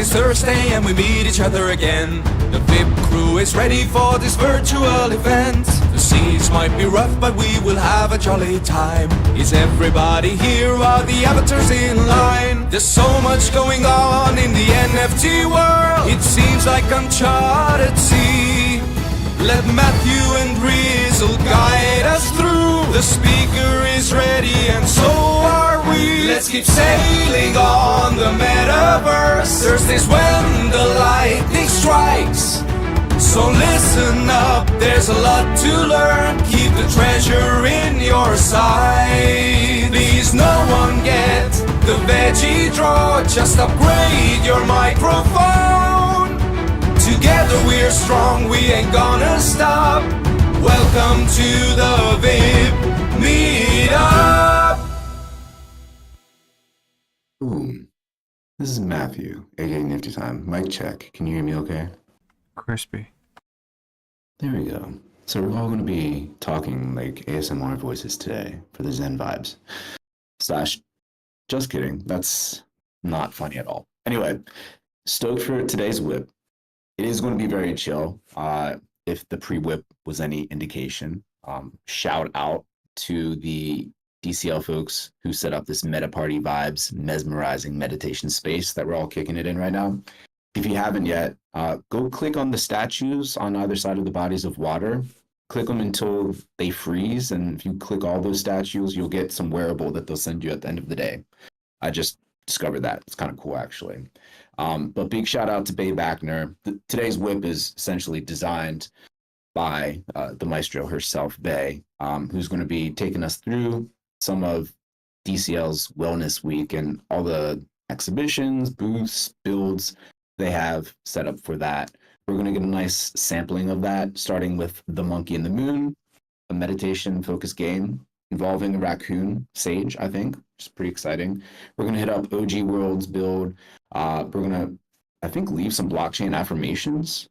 is Thursday and we meet each other again. The WIP crew is ready for this virtual event. The seas might be rough but we will have a jolly time. Is everybody here? Are the avatars in line? There's so much going on in the NFT world. It seems like uncharted sea. Let Matthew and Rizzle guide us through. The speaker is ready and so are we. Let's keep sailing on the metaverse. Thursdays when the lightning strikes. So listen up, there's a lot to learn. Keep the treasure in your sight. Please no one get the veggie draw. Just upgrade your microphone. Together we're strong, we ain't gonna stop. Welcome to the WIP Meetup. Boom. This is Matthew, aka Nifty Time. Mic check. Can you hear me okay? Crispy. There we go. So we're all going to be talking like ASMR voices today for the Zen vibes. Just kidding. That's not funny at all. Anyway, stoked for today's WIP. It is going to be very chill. If the pre-WIP was any indication, shout out to the DCL folks who set up this meta party vibes, mesmerizing meditation space that we're all kicking it in right now. If you haven't yet, go click on the statues on either side of the bodies of water. Click them until they freeze, and if you click all those statues, you'll get some wearable that they'll send you at the end of the day. I just discovered that. It's kind of cool, actually. But big shout out to Backner. Today's WIP is essentially designed by the maestro herself, Bay, who's going to be taking us through some of DCL's Wellness Week and all the exhibitions, booths, builds they have set up for that. We're going to get a nice sampling of that, starting with The Monkey and the Moon, a meditation-focused game involving a raccoon sage, I think, which is pretty exciting. We're going to hit up OG Worlds build. We're going to, I think, leave some blockchain affirmations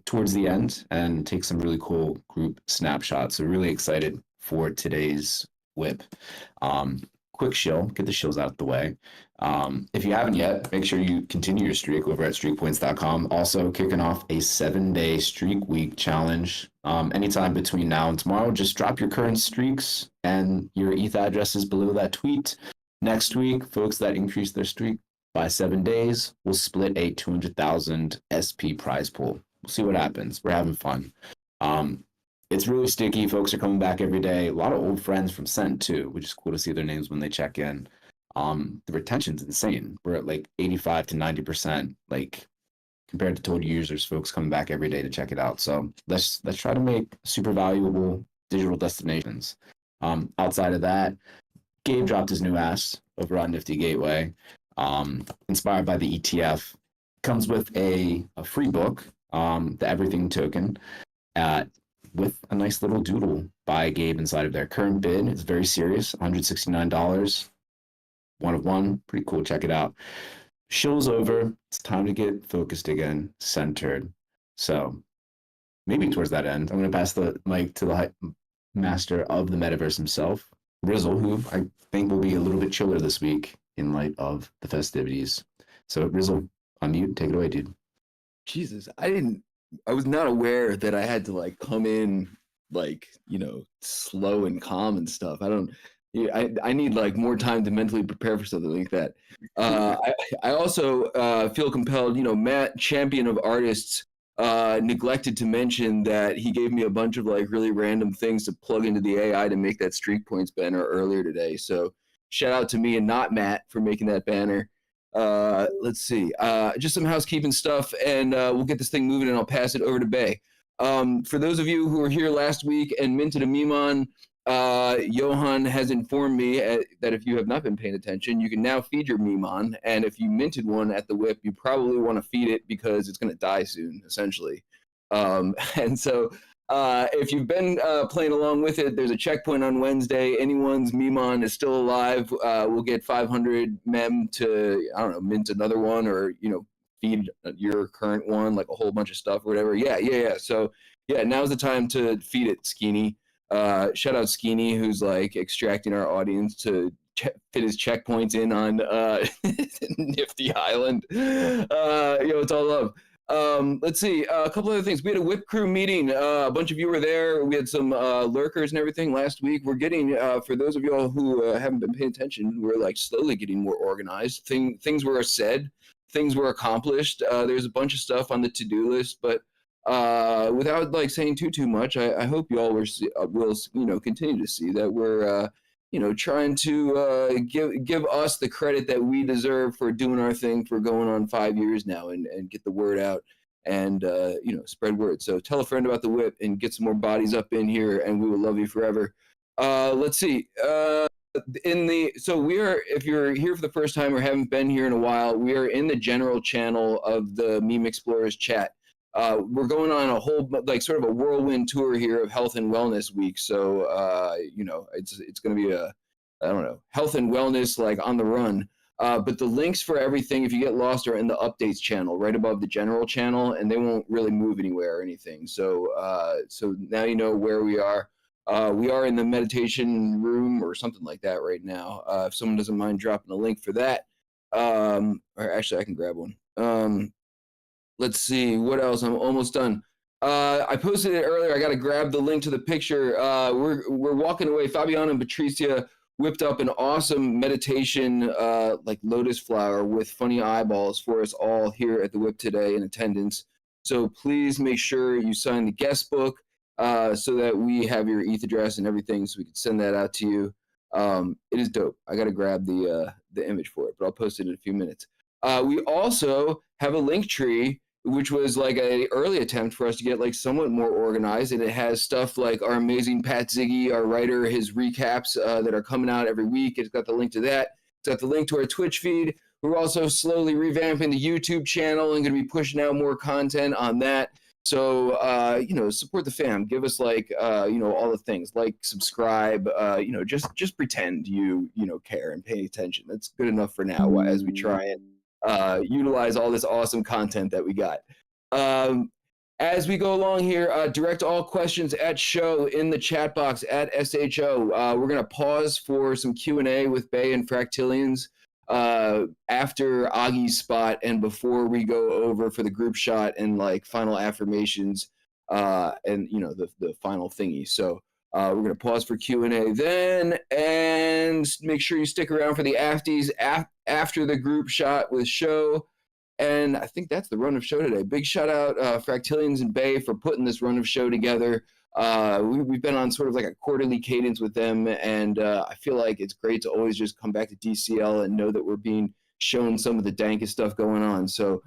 towards the end and take some really cool group snapshots. So really excited for today's WIP. Quick shill, get the shills out of the way. If you haven't yet, make sure you continue your streak over at streakpoints.com. Also kicking off a 7-day streak week challenge. Anytime between now and tomorrow, just drop your current streaks and your ETH addresses below that tweet. Next week, folks that increase their streak by 7 days will split a 200,000 SP prize pool. We'll see what happens. We're having fun. It's really sticky. Folks are coming back every day. A lot of old friends from Cent too, which is cool to see their names when they check in. The retention's insane. We're at like 85 to 90%, like compared to total users, folks coming back every day to check it out. So let's try to make super valuable digital destinations. Outside of that, Gabe dropped his new ass over on Nifty Gateway. Inspired by the ETF, comes with a free book, the Everything token, with a nice little doodle by Gabe inside of their current bid. It's very serious, $169. One of one, pretty cool. Check it out. Show's over. It's time to get focused again, centered. So maybe towards that end, I'm going to pass the mic to the master of the metaverse himself, Rizzle, who I think will be a little bit chiller this week in light of the festivities. So Rizzle, unmute, take it away, dude. Jesus, I was not aware that I had to like come in like, slow and calm and stuff. I need like more time to mentally prepare for something like that. I also feel compelled, Matt, champion of artists, neglected to mention that he gave me a bunch of like really random things to plug into the AI to make that Streak Points banner earlier today. So shout out to me and not Matt for making that banner. Let's see, just some housekeeping stuff, and we'll get this thing moving, and I'll pass it over to Bay. For those of you who were here last week and minted a Memon, Johan has informed me that if you have not been paying attention, you can now feed your Memon, and if you minted one at the WIP, you probably want to feed it because it's going to die soon, essentially. And so if you've been playing along with it, there's a checkpoint on Wednesday. Anyone's Memon is still alive. We'll get 500 mem to, I don't know, mint another one, or, feed your current one, like a whole bunch of stuff or whatever. Yeah. So yeah, now's the time to feed it, Skeeny. Shout out Skeeny, who's like extracting our audience to fit his checkpoints in on Nifty Island. It's all love. Let's see, a couple other things. We had a WIP crew meeting. A bunch of you were there. We had some lurkers and everything last week. We're getting, for those of y'all who haven't been paying attention, we're like slowly getting more organized. Things were said, things were accomplished. There's a bunch of stuff on the to-do list, but without like saying too much, I hope you all will continue to see that we're trying to give us the credit that we deserve for doing our thing for going on 5 years now, and get the word out and spread word. So tell a friend about the WIP and get some more bodies up in here, and we will love you forever. Let's see. So we are, if you're here for the first time or haven't been here in a while, we are in the general channel of the Meme Explorers chat. We're going on a whole, like, sort of a whirlwind tour here of Health and Wellness Week. So, it's going to be health and wellness, like, on the run. But the links for everything, if you get lost, are in the updates channel, right above the general channel, and they won't really move anywhere or anything. So, now you know where we are. We are in the meditation room or something like that right now. If someone doesn't mind dropping a link for that, or actually I can grab one. Let's see, what else? I'm almost done. I posted it earlier. I got to grab the link to the picture. We're walking away. Fabiano and Patricia whipped up an awesome meditation, like lotus flower with funny eyeballs for us all here at the WIP today in attendance. So please make sure you sign the guest book so that we have your ETH address and everything, so we can send that out to you. It is dope. I got to grab the image for it, but I'll post it in a few minutes. We also have a link tree, which was like an early attempt for us to get like somewhat more organized. And it has stuff like our amazing Pat Ziggy, our writer, his recaps that are coming out every week. It's got the link to that. It's got the link to our Twitch feed. We're also slowly revamping the YouTube channel and going to be pushing out more content on that. So, support the fam. Give us like, all the things, like, subscribe, just pretend you care and pay attention. That's good enough for now as we try and utilize all this awesome content that we got. As we go along here, direct all questions at show in the chat box at SHO. We're going to pause for some Q&A with Bay and Fractilians after Augie's spot and before we go over for the group shot and like final affirmations and the final thingy. So we're going to pause for Q&A then, and make sure you stick around for the afties after the group shot with show. And I think that's the run of show today. Big shout out Fractilians and Bay for putting this run of show together. We've been on sort of like a quarterly cadence with them, and I feel like it's great to always just come back to DCL and know that we're being shown some of the dankest stuff going on. So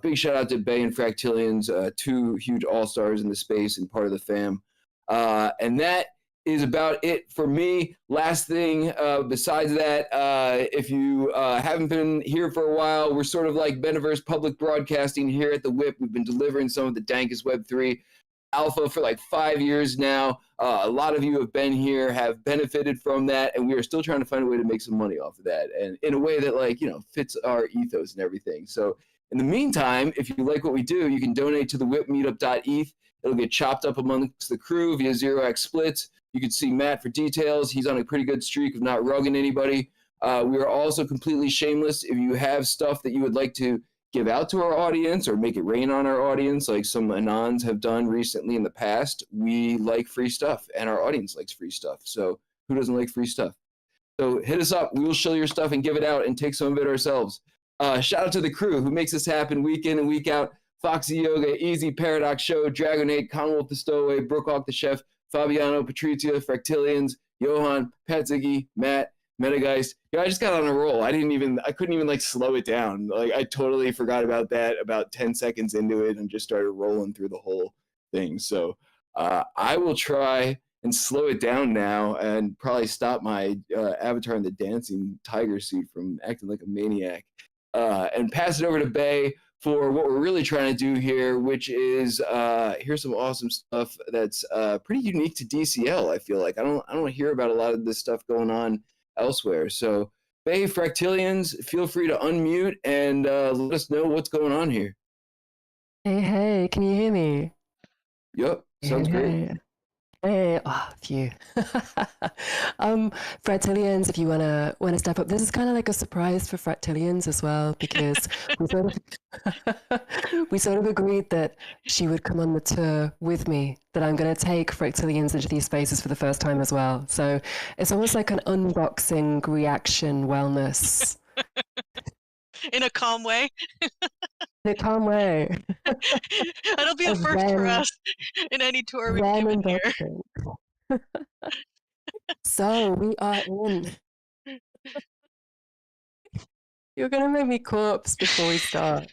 big shout out to Bay and Fractilians, two huge all-stars in the space and part of the fam. And that is about it for me. Last thing, besides that, if you haven't been here for a while, we're sort of like metaverse public broadcasting here at the WIP. We've been delivering some of the dankest Web3 alpha for like 5 years now. A lot of you have been here, have benefited from that, and we are still trying to find a way to make some money off of that, and in a way that fits our ethos and everything. So in the meantime, if you like what we do, you can donate to the WIPmeetup.eth. It'll get chopped up amongst the crew via 0x splits. You can see Matt for details. He's on a pretty good streak of not rugging anybody. We are also completely shameless. If you have stuff that you would like to give out to our audience or make it rain on our audience, like some Anons have done recently in the past, we like free stuff, and our audience likes free stuff. So who doesn't like free stuff? So hit us up. We will show your stuff and give it out and take some of it ourselves. Shout out to the crew who makes this happen week in and week out. Foxy Yoga, Easy Paradox Show, Dragonate, Commonwealth the Stowaway, Brookhawk the Chef, Fabiano, Patricia, Fractilians, Johan, Pat Ziggy, Matt, Metageist. I just got on a roll. I couldn't even like slow it down. Like, I totally forgot about that about 10 seconds into it and just started rolling through the whole thing. So I will try and slow it down now and probably stop my avatar in the dancing tiger suit from acting like a maniac and pass it over to Bay for what we're really trying to do here, which is here's some awesome stuff that's pretty unique to DCL. I feel like I don't hear about a lot of this stuff going on elsewhere. So Bay, Fractilians, feel free to unmute and let us know what's going on here. Hey, can you hear me? Yep, sounds great. Hey. Phew. Fractilians, if you wanna step up, this is kind of like a surprise for Fractilians as well because we sort of we sort of agreed that she would come on the tour with me. That I'm going to take Fractilians into these spaces for the first time as well. So it's almost like an unboxing reaction wellness In a calm way. in a calm way. That'll be a A first for zen, us in any tour we've zen given here. unboxing. So we are in. You're gonna make me corpse before we start.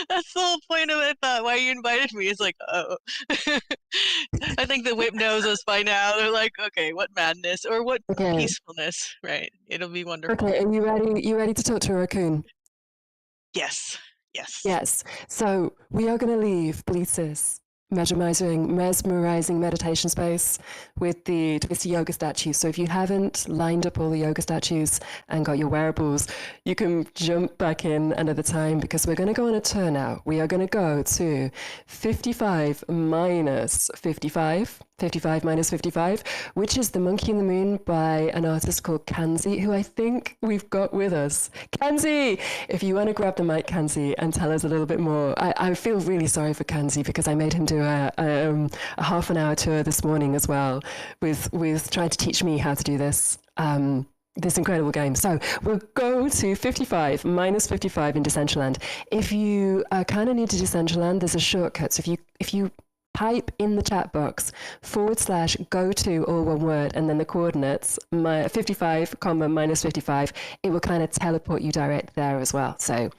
That's the whole point of it. Why you invited me is like, oh, I think the WIP knows us by now. They're like, okay, what madness or what Okay. peacefulness, right? It'll be wonderful. Okay, are you ready? You ready to talk to a raccoon? Yes, yes. Yes. So we are going to leave Blitz's mesmerizing meditation space with the twisty yoga statues. So if you haven't lined up all the yoga statues and got your wearables, you can jump back in another time because we're going to go on a tour now. We are going to go to 55 minus 55. 55 minus 55, which is The Monkey in the Moon by an artist called Kanzi, who I think we've got with us. Kanzi, if you want to grab the mic, Kanzi, and tell us a little bit more. I feel really sorry for Kanzi because I made him do a half an hour tour this morning as well with trying to teach me how to do this. This incredible game. So we'll go to 55 minus 55 in Decentraland. If you kind of need to Decentraland, there's a shortcut. So if you type in the chat box / go to, all one word, and then the coordinates 55 comma minus 55, it will kind of teleport you direct there as well. So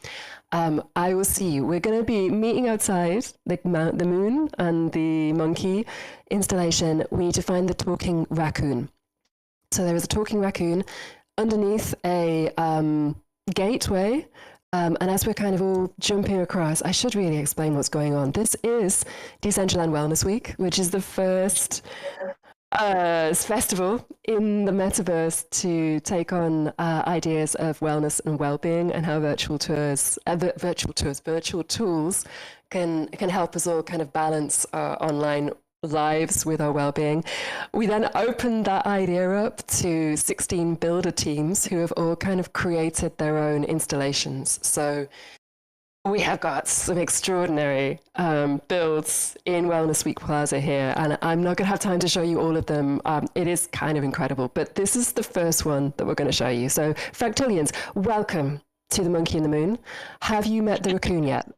I will see you. We're going to be meeting outside the moon and the monkey installation. We need to find the talking raccoon. So there is a talking raccoon underneath a gateway. And as we're kind of all jumping across, I should really explain what's going on. This is Decentraland Wellness Week, which is the first festival in the metaverse to take on ideas of wellness and well-being and how virtual tools can help us all kind of balance our online lives with our well-being. We then opened that idea up to 16 builder teams who have all kind of created their own installations. So we have got some extraordinary builds in Wellness Week Plaza here, and I'm not going to have time to show you all of them. It is kind of incredible, but this is the first one that we're going to show you. So Fractilians, welcome to The Monkey in the Moon. Have you met the raccoon yet?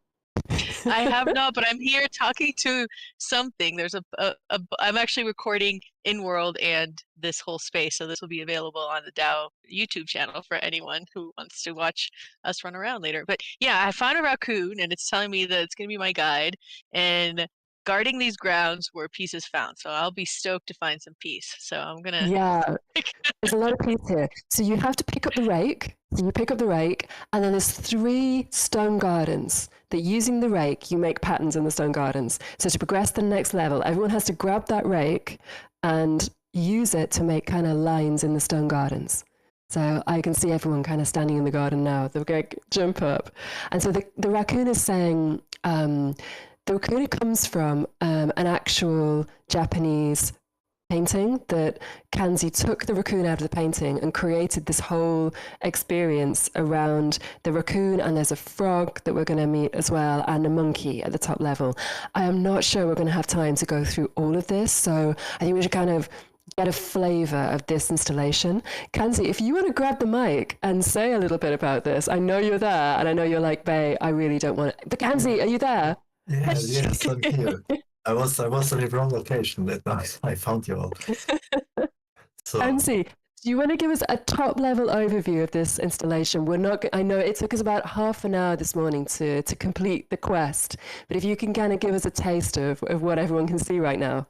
I have not, but I'm here talking to something. There's I'm actually recording in world and this whole space, so this will be available on the DAO YouTube channel for anyone who wants to watch us run around later. But yeah, I found a raccoon and it's telling me that it's going to be my guide and guarding these grounds where peace is found. So I'll be stoked to find some peace. So I'm gonna There's a lot of peace here. So you have to pick up the rake. So you pick up the rake, and then there's 3 stone gardens that using the rake, you make patterns in the stone gardens. So to progress to the next level, everyone has to grab that rake and use it to make kind of lines in the stone gardens. So I can see everyone kind of standing in the garden now. They're going to jump up. And so the raccoon is saying, the raccoon comes from an actual Japanese painting that Kanzi took the raccoon out of the painting and created this whole experience around the raccoon, and there's a frog that we're going to meet as well, and a monkey at the top level. I am not sure we're going to have time to go through all of this, so I think we should kind of get a flavor of this installation. Kanzi, if you want to grab the mic and say a little bit about this, I know you're there, and I know you're like, Bae, I really don't want it. But Kanzi, are you there? Yes, I'm here. I was on the wrong location. That night I found you all. So Kanzi, do you want to give us a top level overview of this installation? I know it took us about half an hour this morning to complete the quest, but if you can kind of give us a taste of what everyone can see right now.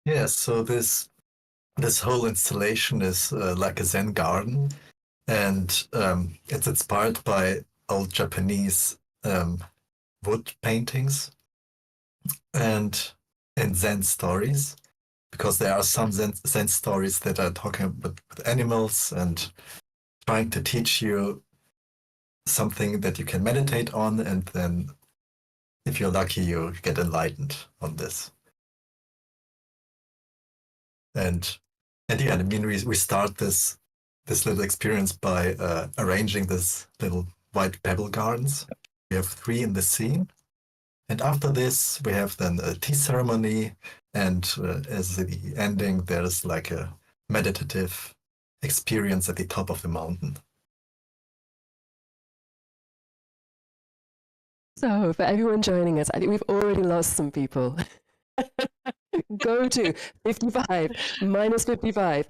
yes, so this whole installation is like a Zen garden, and it's inspired by old Japanese wood paintings and Zen stories, because there are some Zen stories that are talking about animals and trying to teach you something that you can meditate on, and then if you're lucky, you get enlightened on this. And yeah, I mean, we start this little experience by arranging this little white pebble gardens. We have 3 in the scene. And after this, we have then a tea ceremony. And as the ending, there's like a meditative experience at the top of the mountain. So, for everyone joining us, I think we've already lost some people. Go to 55, minus 55.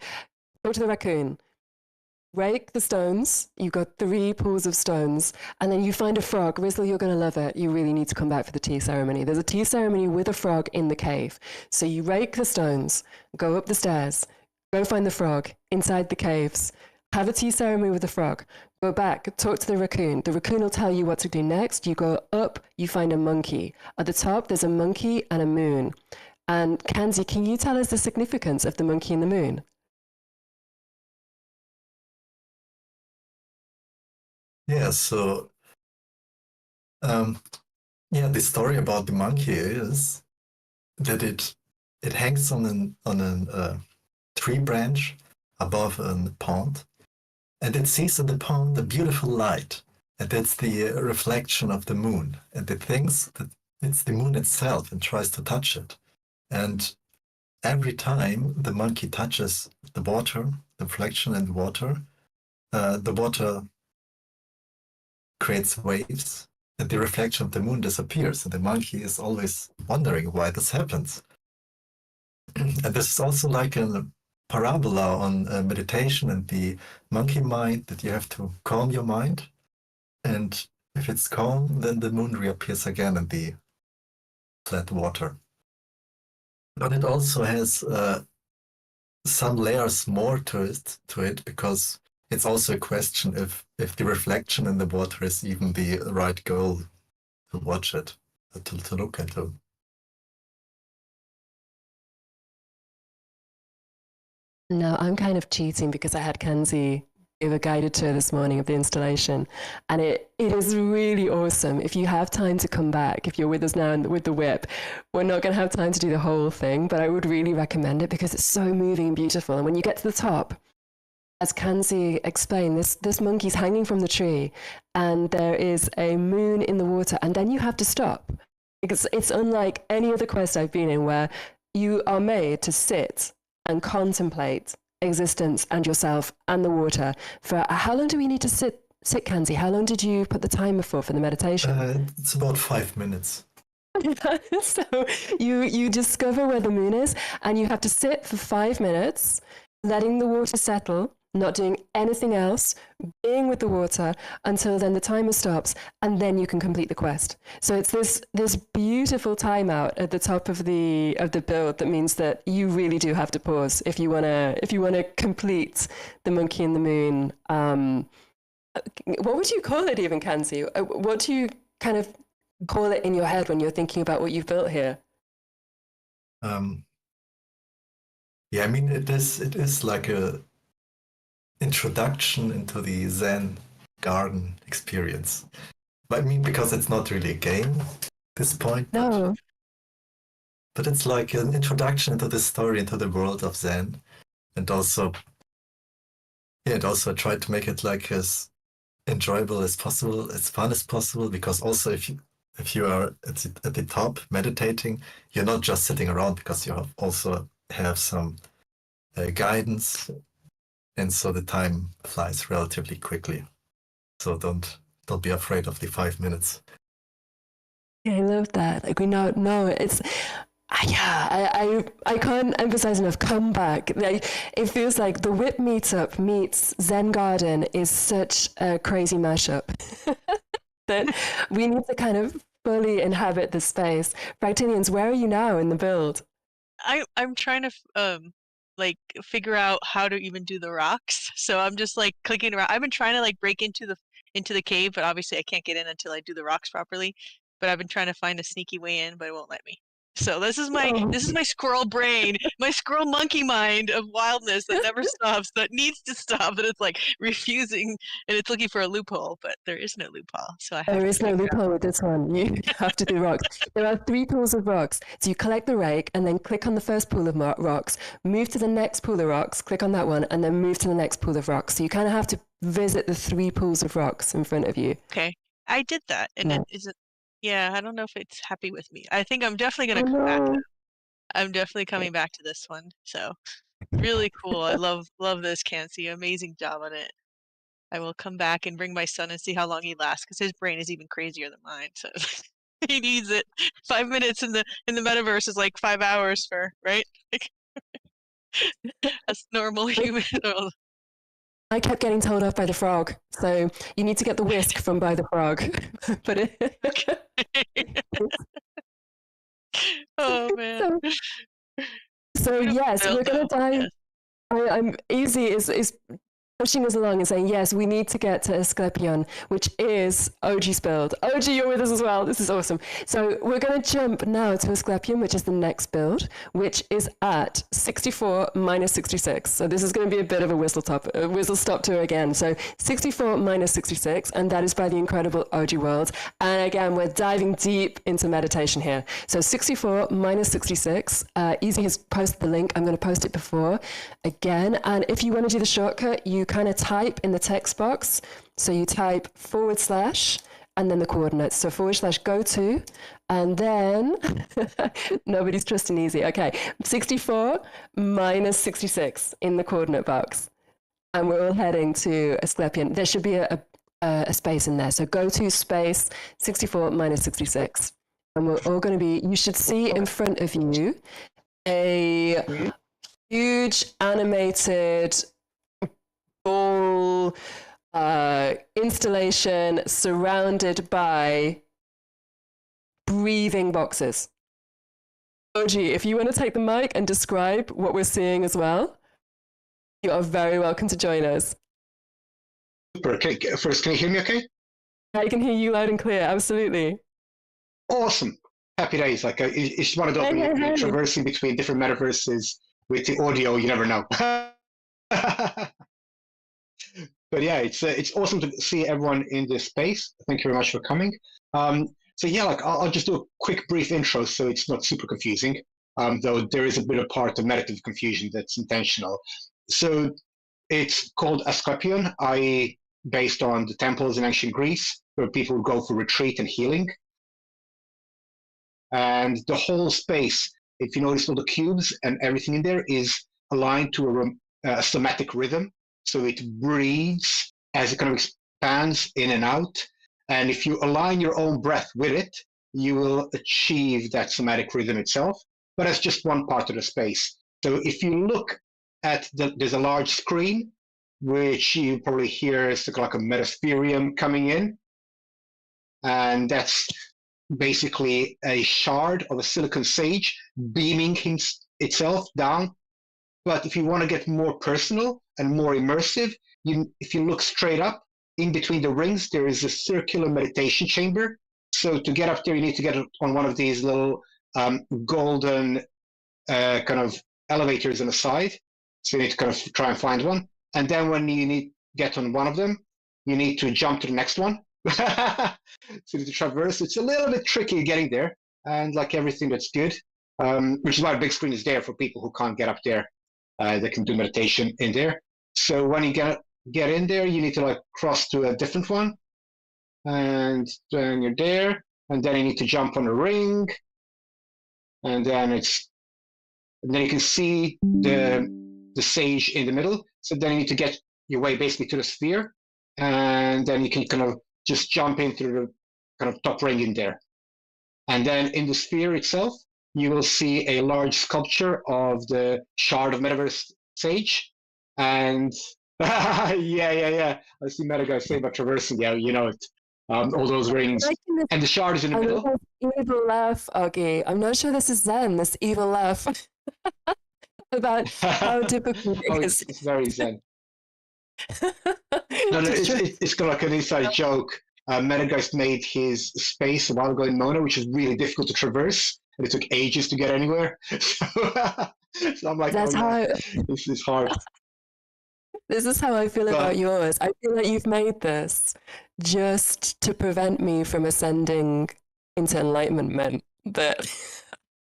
Go to the raccoon. Rake the stones. You've got 3 pools of stones. And then you find a frog. Rizzle, you're going to love it. You really need to come back for the tea ceremony. There's a tea ceremony with a frog in the cave. So you rake the stones, go up the stairs, go find the frog inside the caves, have a tea ceremony with the frog, go back, talk to the raccoon. The raccoon will tell you what to do next. You go up, you find a monkey. At the top, there's a monkey and a moon. And Kanzi, can you tell us the significance of the monkey and the moon? Yeah, so the story about the monkey is that it hangs on a tree branch above a pond, and it sees in the pond a beautiful light, and it's the reflection of the moon, and it thinks that it's the moon itself and tries to touch it. And every time the monkey touches the water, the reflection in the water creates waves, and the reflection of the moon disappears, and the monkey is always wondering why this happens. And this is also like a parabola on meditation and the monkey mind, that you have to calm your mind, and if it's calm, then the moon reappears again in the flat water. But it also has some layers more to it, because it's also a question if the reflection in the water is even the right goal to watch it, to look into. No, I'm kind of cheating because I had Kanzi give a guided tour this morning of the installation, and it is really awesome. If you have time to come back, if you're with us now and with the WIP, we're not going to have time to do the whole thing, but I would really recommend it because it's so moving and beautiful. And when you get to the top, as Kanzi explained, this monkey's hanging from the tree, and there is a moon in the water, and then you have to stop, because it's unlike any other quest I've been in where you are made to sit and contemplate existence and yourself and the water for how long do we need to sit, Kanzi? How long did you put the timer for the meditation? It's about 5 minutes. So you discover where the moon is, and you have to sit for 5 minutes, letting the water settle, not doing anything else, being with the water until then the timer stops, and then you can complete the quest. So it's this beautiful timeout at the top of the build that means that you really do have to pause if you wanna complete the monkey and the moon. What would you call it even, Kanzi? What do you kind of call it in your head when you're thinking about what you've built here? Yeah, I mean, it is like a introduction into the Zen garden experience. But I mean, because it's not really a game at this point. No. But it's like an introduction into the story, into the world of Zen. And also, I tried to make it like as enjoyable as possible, as fun as possible, because also if you are at the top meditating, you're not just sitting around, because you also have some guidance, and so the time flies relatively quickly. So don't be afraid of the 5 minutes. Yeah, I love that. Like, we know, no, it's I can't emphasize enough. Come back. Like, it feels like the WIP Meetup meets Zen Garden is such a crazy mashup that we need to kind of fully inhabit the space. Fractilians, where are you now in the build? I'm trying to figure out how to even do the rocks. So I'm just like clicking around. I've been trying to like break into the cave, but obviously I can't get in until I do the rocks properly. But I've been trying to find a sneaky way in, but it won't let me. So this is my squirrel brain, my squirrel monkey mind of wildness that never stops, that needs to stop, but it's like refusing, and it's looking for a loophole, but there is no loophole. So I have There to is no figure out. loophole with this one. You have to do rocks. There are 3 pools of rocks. So you collect the rake and then click on the first pool of rocks, move to the next pool of rocks, click on that one, and then move to the next pool of rocks. So you kind of have to visit the 3 pools of rocks in front of you. Okay, I did that, and Yeah. it isn't. Yeah, I don't know if it's happy with me. I think I'm definitely gonna come back. I'm definitely coming back to this one. So really cool. I love this, Kansi. Amazing job on it. I will come back and bring my son and see how long he lasts, because his brain is even crazier than mine. So he needs it. 5 minutes in the metaverse is like 5 hours for, right? Like, that's normal human. I kept getting told off by the frog. So you need to get the whisk from by the frog. But Oh man. So yes, we're going to dive. Yes. I'm easy is pushing us along and saying, yes, we need to get to Asclepion, which is OG Build. OG, you're with us as well. This is awesome. So we're going to jump now to Asclepion, which is the next build, which is at 64 minus 66. So this is going to be a bit of a whistle stop tour again. So 64 minus 66, and that is by the incredible OG World. And again, we're diving deep into meditation here. So 64 minus 66, Easy has posted the link. I'm going to post it before again. And if you want to do the shortcut, you kind of type in the text box. So you type / and then the coordinates. So / go to, and then nobody's trusting Easy. Okay, 64 minus 66 in the coordinate box. And we're all heading to Asclepion. There should be a space in there. So go to space 64 minus 66. And we're all going to be, you should see in front of you a huge animated ball installation surrounded by breathing boxes. OG, if you want to take the mic and describe what we're seeing as well, you are very welcome to join us. Super. Okay, first, can you hear me okay? I can hear you loud and clear, absolutely. Awesome. Happy days. Like, it's one of those when you're traversing between different metaverses with the audio, you never know. But yeah, it's awesome to see everyone in this space. Thank you very much for coming. So yeah, like I'll just do a quick brief intro so it's not super confusing, though there is a bit of part of meditative confusion that's intentional. So it's called Asclepion, i.e. based on the temples in ancient Greece, where people go for retreat and healing. And the whole space, if you notice all the cubes and everything in there, is aligned to a somatic rhythm. So it breathes as it kind of expands in and out. And if you align your own breath with it, you will achieve that somatic rhythm itself. But that's just one part of the space. So if you look at there's a large screen, which you probably hear is like a metasphereum coming in. And that's basically a shard of a silicon sage beaming itself down. But if you want to get more personal and more immersive, if you look straight up, in between the rings, there is a circular meditation chamber. So to get up there, you need to get on one of these little golden kind of elevators on the side. So you need to kind of try and find one. And then when you get on one of them, you need to jump to the next one. So you need to traverse. It's a little bit tricky getting there. And like everything that's good, which is why the big screen is there for people who can't get up there. They can do meditation in there. So when you get in there, you need to like cross to a different one, and then you're there, and then you need to jump on a ring, and then you can see the sage in the middle. So then you need to get your way basically to the sphere, and then you can kind of just jump into the kind of top ring in there, and then in the sphere itself, you will see a large sculpture of the shard of metaverse sage, and yeah. I see meta guys say about traversing. Yeah, you know it. All those rings, and the shard is in the middle. Evil laugh, okay. I'm not sure this is Zen. This evil laugh about how difficult it is. It's very Zen. No, it's kind of like an inside joke. Metageist made his space a while ago in Mona, which is really difficult to traverse. and it took ages to get anywhere. So I'm like, That's oh, how no, I, this is hard. this is how I feel But about yours. I feel like you've made this just to prevent me from ascending into enlightenment. That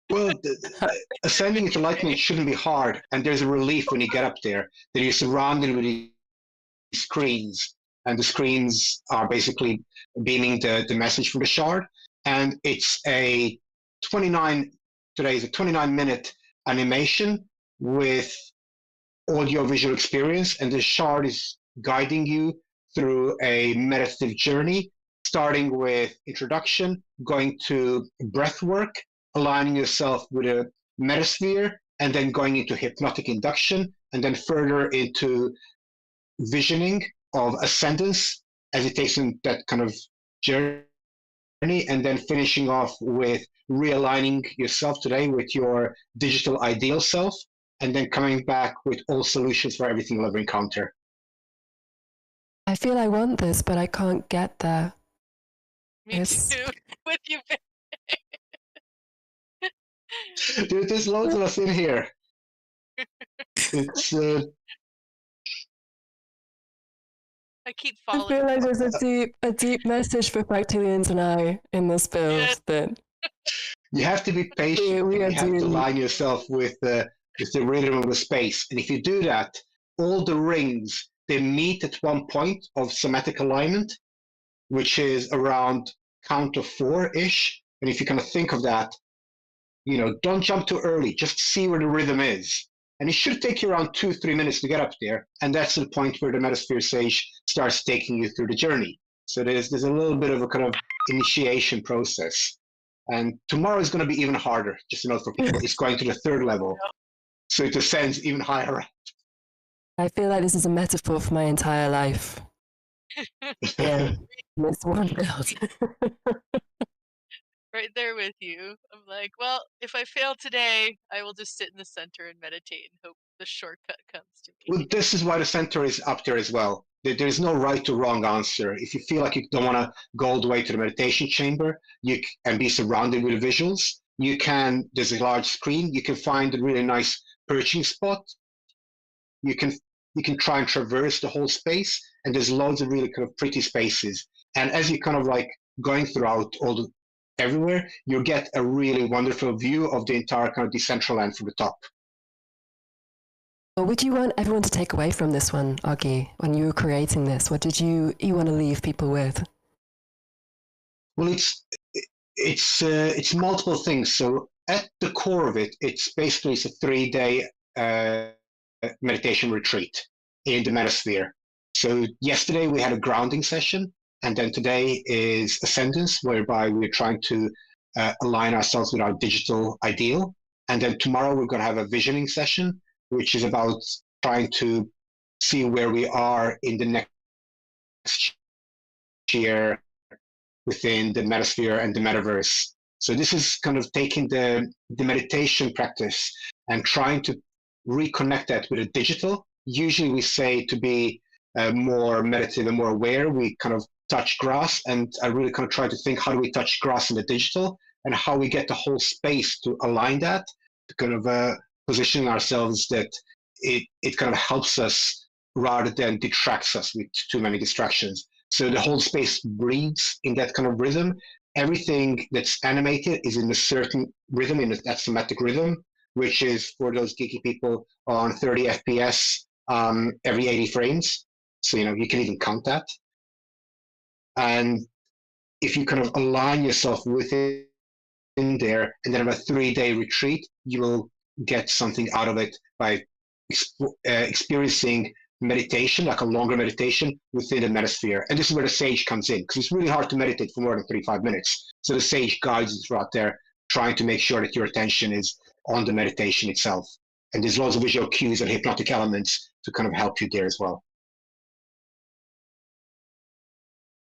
well, ascending into enlightenment shouldn't be hard, and there's a relief when you get up there that you're surrounded with these screens, and the screens are basically beaming the message from the shard, and it's a 29 today's a 29-minute animation with audio visual experience, and the shard is guiding you through a meditative journey, starting with introduction, going to breath work, aligning yourself with a metasphere, and then going into hypnotic induction, and then further into visioning of ascendance as it takes in that kind of journey, and then finishing off with realigning yourself today with your digital ideal self, and then coming back with all solutions for everything you'll ever encounter. I feel I want this, but I can't get there. Me Yes. too. With you. Dude, there's loads of us in here. It's I keep I falling. feel like there's a deep message for Fractilians and I in this build Yes. that you have to be patient. we You are have to doing. align yourself with the rhythm of the space, and if you do that, all the rings they meet at one point of somatic alignment, which is around count of 4-ish. And if you kind of think of that, don't jump too early. Just see where the rhythm is. And it should take you around 2-3 minutes to get up there. And that's the point where the Metasphere Sage starts taking you through the journey. So there's a little bit of a kind of initiation process. And tomorrow is going to be even harder, just to note for people. It's going to the 3rd level. So it ascends even higher. I feel like this is a metaphor for my entire life. Yeah, this one build. Right there with you. I'm like, well, if I fail today, I will just sit in the center and meditate and hope the shortcut comes to me. Well, this is why the center is up there as well. There's no right or wrong answer. If you feel like you don't want to go all the way to the meditation chamber and be surrounded with visuals, there's a large screen, you can find a really nice perching spot. You can try and traverse the whole space, and there's loads of really kind of pretty spaces. And as you kind of like going throughout everywhere, you'll get a really wonderful view of the entire kind of Decentraland from the top. What would you want everyone to take away from this one, Augie, when you were creating this? What did you want to leave people with? Well, it's multiple things. So at the core of it, it's a 3-day meditation retreat in the metasphere. So yesterday we had a grounding session, and then today is ascendance, whereby we're trying to align ourselves with our digital ideal. And then tomorrow we're going to have a visioning session, which is about trying to see where we are in the next year within the metasphere and the metaverse. So this is kind of taking the meditation practice and trying to reconnect that with the digital. Usually we say to be more meditative and more aware, we kind of touch grass, and I really kind of try to think, how do we touch grass in the digital, and how we get the whole space to align that, to kind of position ourselves that it kind of helps us rather than detracts us with too many distractions. So the whole space breathes in that kind of rhythm. Everything that's animated is in a certain rhythm, in that somatic rhythm, which is, for those geeky people, on 30 FPS every 80 frames. So, you can even count that. And if you kind of align yourself with it in there, and then have a 3-day retreat, you will get something out of it by experiencing meditation, like a longer meditation within the metasphere. And this is where the sage comes in, because it's really hard to meditate for more than 35 minutes. So the sage guides you throughout there, trying to make sure that your attention is on the meditation itself. And there's lots of visual cues and hypnotic elements to kind of help you there as well.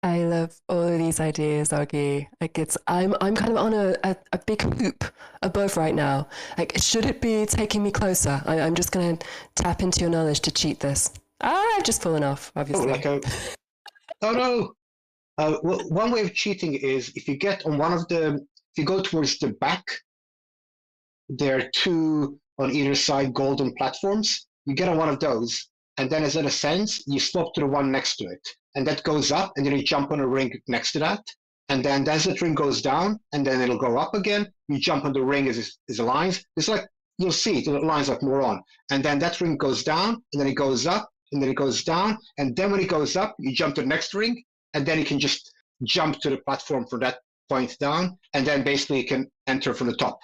I love all of these ideas, Augie. Like I'm kind of on a big hoop above right now. Like, should it be taking me closer? I'm just gonna tap into your knowledge to cheat this. I've just fallen off, obviously. Oh no! Well, one way of cheating is if you get on if you go towards the back there are two on either side golden platforms. You get on one of those, and then as it ascends, you swap to the one next to it, and that goes up, and then you jump on a ring next to that, and then as that ring goes down, and then it'll go up again. You jump on the ring as it aligns. It's like you'll see it lines up more on, and then that ring goes down, and then it goes up, and then it goes down, and then when it goes up, you jump to the next ring, and then you can just jump to the platform from that point down, and then basically you can enter from the top.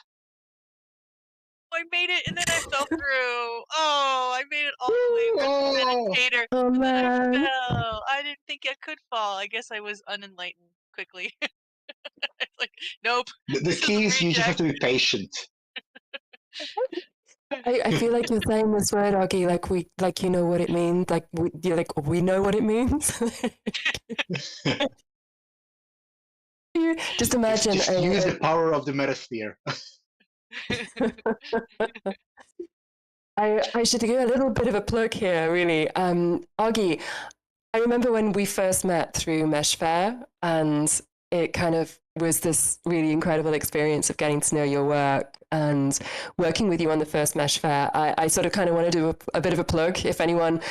I made it, and then I fell through. Oh, I made it all the way with the meditator. Oh And then I man. fell. I didn't think I could fall. I guess I was unenlightened quickly. It's like, nope. The This is a key is you just have to be reject. patient. I feel like you're saying this word, Augie, like you know what it means. Like we know what it means. You just imagine Just use the power of the metasphere. I should give a little bit of a plug here, really. Augie, I remember when we first met through Mesh Fair, and it kind of was this really incredible experience of getting to know your work and working with you on the first Mesh Fair. I sort of kind of want to do a bit of a plug. If anyone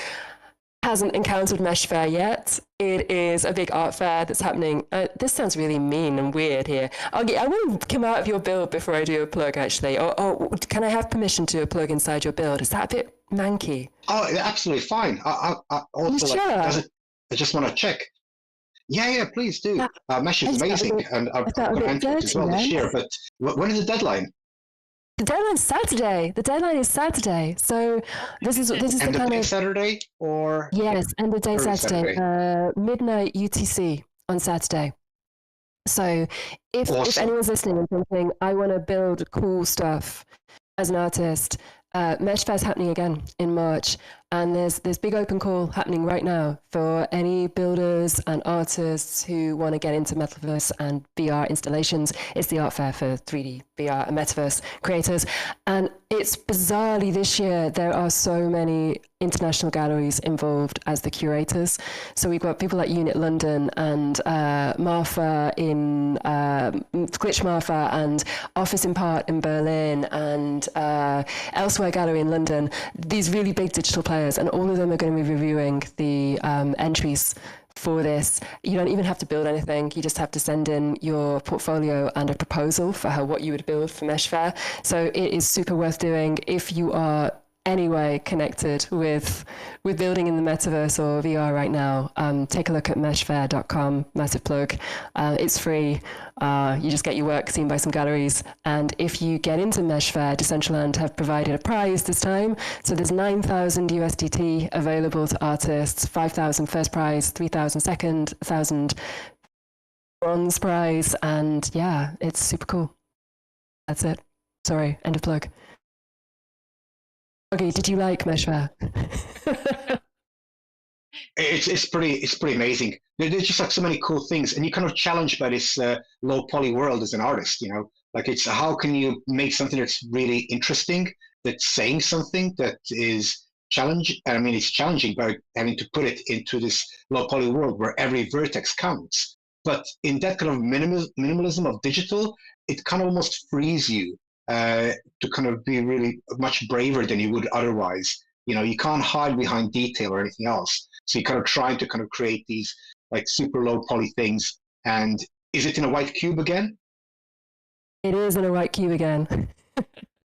hasn't encountered Mesh Fair yet, it is a big art fair that's happening. This sounds really mean and weird here. Augie, I want to come out of your build before I do a plug, actually. Or can I have permission to do a plug inside your build? Is that a bit manky? Oh, absolutely fine. I also You sure? I just want to check. Yeah, please do. Mesh I is just felt a amazing, bit- and I've I felt a got bit to enter it as well dirty this then. year. But when is the deadline? The deadline's Saturday. The deadline is Saturday. So this is And the the kind day of Saturday or yes, end of day early Saturday, midnight UTC on Saturday. So if Awesome. anyone's listening and thinking, I want to build cool stuff as an artist, Mesh Fair's happening again in March, and there's this big open call happening right now for any builders and artists who want to get into metaverse and VR installations. It's the art fair for 3D VR and metaverse creators, and it's bizarrely this year there are so many international galleries involved as the curators. So we've got people like Unit London and Marfa in Glitch Marfa and Office in Part in Berlin and Elsewhere Gallery in London. These really big digital players, and all of them are going to be reviewing the entries for this. You don't even have to build anything. You just have to send in your portfolio and a proposal for what you would build for Mesh Fair. So it is super worth doing if you are anyway connected with building in the metaverse or VR right now. Take a look at meshfair.com, massive plug. It's free. You just get your work seen by some galleries. And if you get into Mesh Fair, Decentraland have provided a prize this time. So there's 9,000 USDT available to artists, 5,000 first prize, 3,000 second, 1,000 bronze prize. And yeah, it's super cool. That's it. Sorry, end of plug. Okay, did you like Mesh Fair? It's pretty amazing. There's just like so many cool things, and you're kind of challenged by this low poly world as an artist. You know, like it's how can you make something that's really interesting, that's saying something that is challenging. I mean, it's challenging by having to put it into this low poly world where every vertex counts. But in that kind of minimalism of digital, it kind of almost frees you to kind of be really much braver than you would otherwise. You know, you can't hide behind detail or anything else. So you're kind of trying to kind of create these like super low poly things. And is it in a white cube again? It is in a white cube again.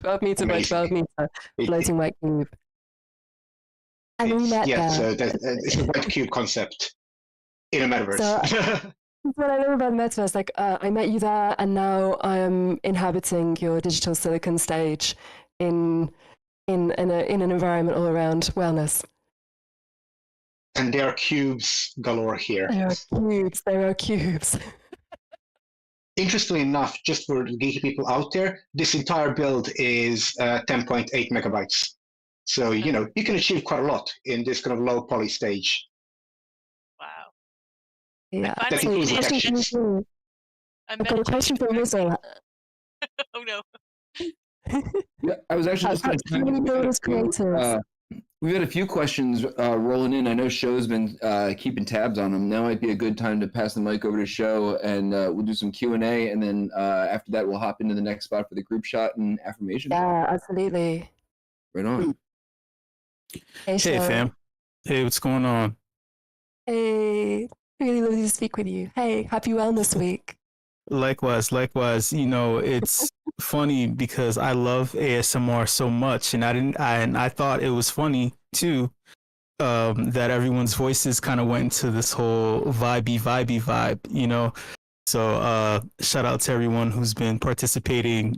12 meter by Amazing. 12 meter floating white cube. And we met Yeah, there. so it's a white cube concept in a metaverse. So, what I love about the metaverse, like I met you there, and now I am inhabiting your digital silicon stage in an environment all around wellness. And there are cubes galore here. There are cubes. There are cubes. Interestingly enough, just for the geeky people out there, this entire build is 10.8 megabytes. So, you know, you can achieve quite a lot in this kind of low poly stage. Wow. Yeah. I That find includes the it textures. I've got a question for Russell. Oh no. Yeah, I was actually just How many builders creators? We've had a few questions rolling in. I know Show's been keeping tabs on them. Now might be a good time to pass the mic over to Show, and we'll do some Q&A, and then after that, we'll hop into the next spot for the group shot and affirmation. Yeah, absolutely. Right on. Hey, Hey, fam. Hey, what's going on? Hey, really lovely to speak with you. Hey, happy Wellness Week. Likewise. You know, it's funny because I love ASMR so much, and I thought it was funny too that everyone's voices kind of went into this whole vibey vibe, you know. So shout out to everyone who's been participating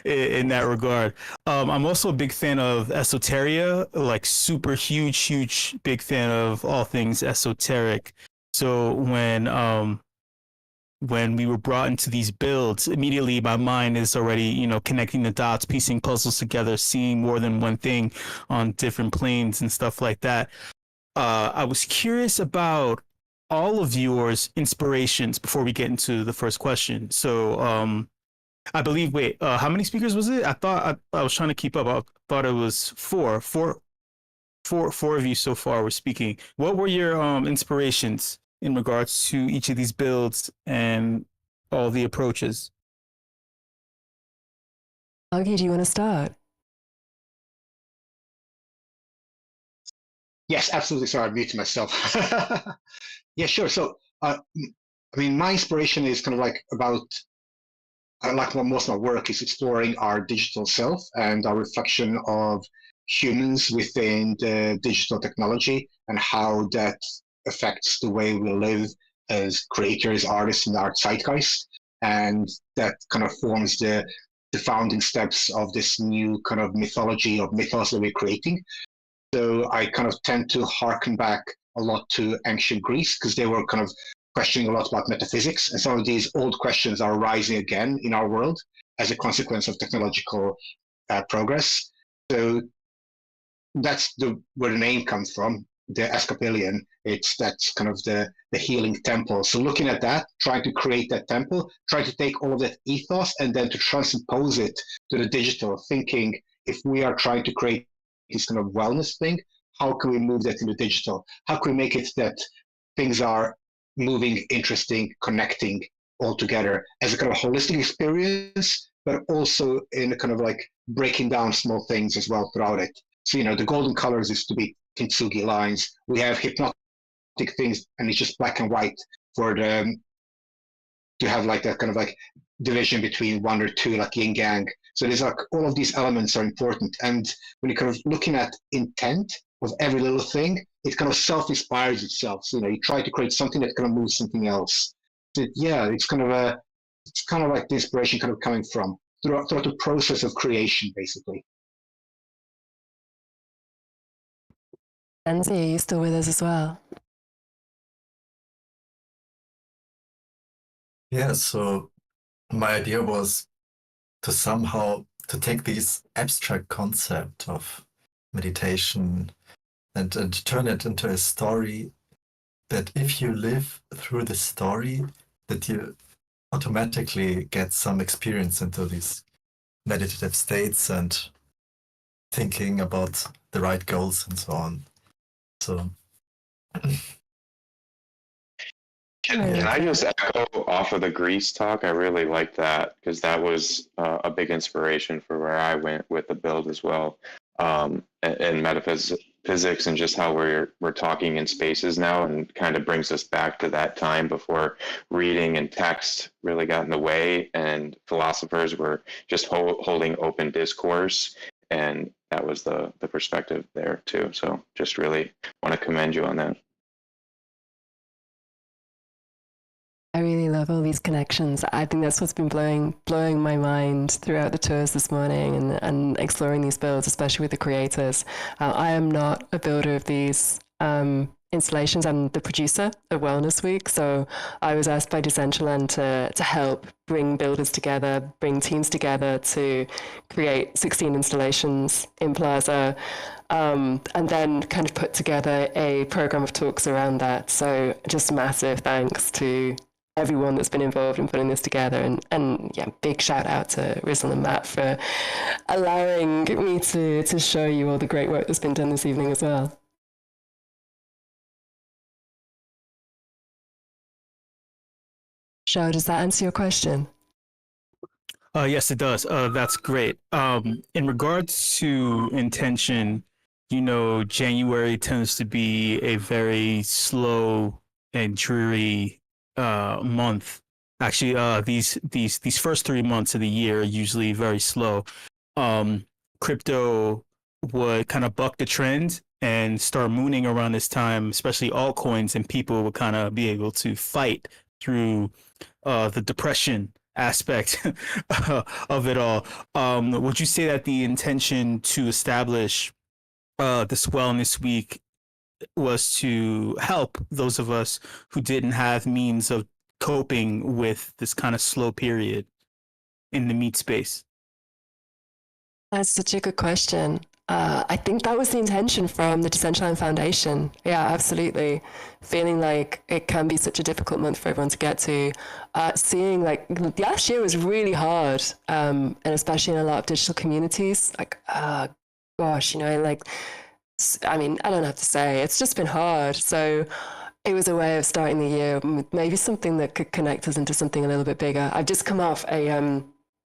in that regard. I'm also a big fan of esoteria, like super huge big fan of all things esoteric. So when we were brought into these builds, immediately my mind is already, you know, connecting the dots, piecing puzzles together, seeing more than one thing on different planes and stuff like that. I was curious about all of yours inspirations before we get into the first question. So I believe, how many speakers was it? I was trying to keep up. I thought it was four of you so far were speaking. What were your inspirations in regards to each of these builds and all the approaches? Augie, do you want to start? Yes, absolutely. Sorry, I muted myself. Yeah, sure. So, I mean, my inspiration is kind of like about, like most of my work is exploring our digital self and our reflection of humans within the digital technology and how that affects the way we live as creators, artists, and our zeitgeist. And that kind of forms the founding steps of this new kind of mythology of mythos that we're creating. So I kind of tend to harken back a lot to ancient Greece because they were kind of questioning a lot about metaphysics. And some of these old questions are rising again in our world as a consequence of technological progress. So that's where the name comes from, the Escapilian. That's kind of the healing temple. So looking at that, trying to create that temple, trying to take all of that ethos and then to transpose it to the digital, thinking if we are trying to create this kind of wellness thing, how can we move that into digital? How can we make it that things are moving, interesting, connecting all together as a kind of holistic experience, but also in a kind of like breaking down small things as well throughout it. So, you know, the golden colors is to be kintsugi lines. We have hypnotic things, and it's just black and white for the to have like that kind of like division between one or two, like yin yang. So there's like all of these elements are important. And when you're kind of looking at intent of every little thing, it kind of self-inspires itself. So, you know, you try to create something that kind of moves something else. So, yeah, it's kind of like the inspiration kind of coming from throughout the process of creation, basically. Nancy, are you still with us as well? Yeah, so my idea was to take this abstract concept of meditation and turn it into a story that if you live through the story, that you automatically get some experience into these meditative states and thinking about the right goals and so on. So Can I just echo off of the Greece talk? I really liked that because that was a big inspiration for where I went with the build as well. And metaphysics and just how we're talking in spaces now, and kind of brings us back to that time before reading and text really got in the way, and philosophers were just holding open discourse, and that was the perspective there too. So just really want to commend you on that. I really love all these connections. I think that's what's been blowing my mind throughout the tours this morning and exploring these builds, especially with the creators. I am not a builder of these installations. I'm the producer of Wellness Week. So I was asked by Decentraland to help bring builders together, bring teams together to create 16 installations in Plaza, and then kind of put together a program of talks around that. So just massive thanks to everyone that's been involved in putting this together. And yeah, big shout out to Rizzle and Matt for allowing me to show you all the great work that's been done this evening as well. Joe, does that answer your question? Yes, it does. That's great. In regards to intention, January tends to be a very slow and dreary month. Actually, these first 3 months of the year are usually very slow. Crypto would kind of buck the trend and start mooning around this time, especially altcoins, and people would kind of be able to fight through the depression aspect of it all. Would you say that the intention to establish this Wellness Week was to help those of us who didn't have means of coping with this kind of slow period in the meat space? That's such a good question. I think that was the intention from the Decentraland Foundation. Yeah, absolutely. Feeling like it can be such a difficult month for everyone to get to. Seeing like last year was really hard, and especially in a lot of digital communities. Like, gosh, like, I mean, I don't have to say, it's just been hard. So it was a way of starting the year with maybe something that could connect us into something a little bit bigger. I've just come off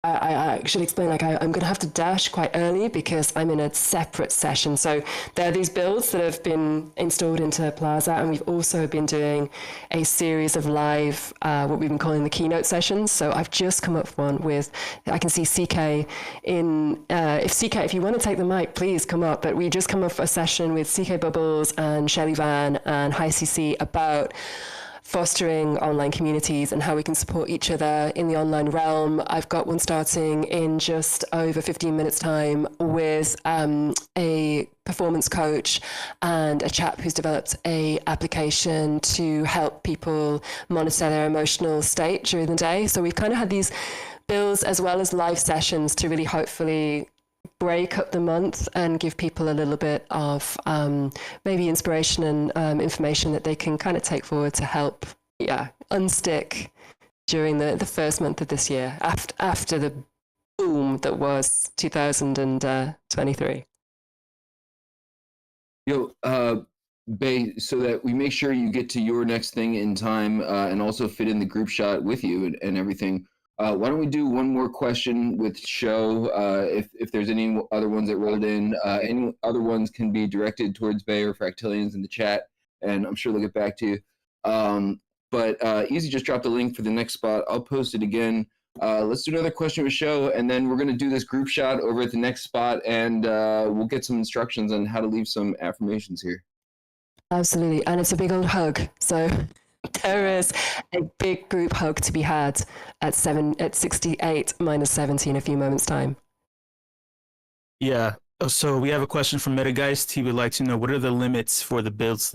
I should explain, like, I'm going to have to dash quite early because I'm in a separate session. So there are these builds that have been installed into Plaza, and we've also been doing a series of live, what we've been calling the keynote sessions. So I've just come up with one with, I can see CK in, if you want to take the mic, please come up. But we just come up with a session with CK Bubbles and Shelly Van and Hi CC about fostering online communities and how we can support each other in the online realm. I've got one starting in just over 15 minutes time with a performance coach and a chap who's developed a application to help people monitor their emotional state during the day. So we've kind of had these builds as well as live sessions to really hopefully break up the month and give people a little bit of maybe inspiration and information that they can kind of take forward to help unstick during the first month of this year after the boom that was 2023. Bay, so that we make sure you get to your next thing in time and also fit in the group shot with you and everything. Why don't we do one more question with Show? If there's any other ones that rolled in, any other ones can be directed towards Bay or Fractilians in the chat, and I'm sure they'll get back to you. But Easy just dropped a link for the next spot. I'll post it again. Let's do another question with Show, and then we're going to do this group shot over at the next spot, and we'll get some instructions on how to leave some affirmations here. Absolutely, and it's a big old hug. So there is a big group hug to be had at 68 minus 70 in a few moments' time. Yeah. So we have a question from Metageist. He would like to know, what are the limits for the builds?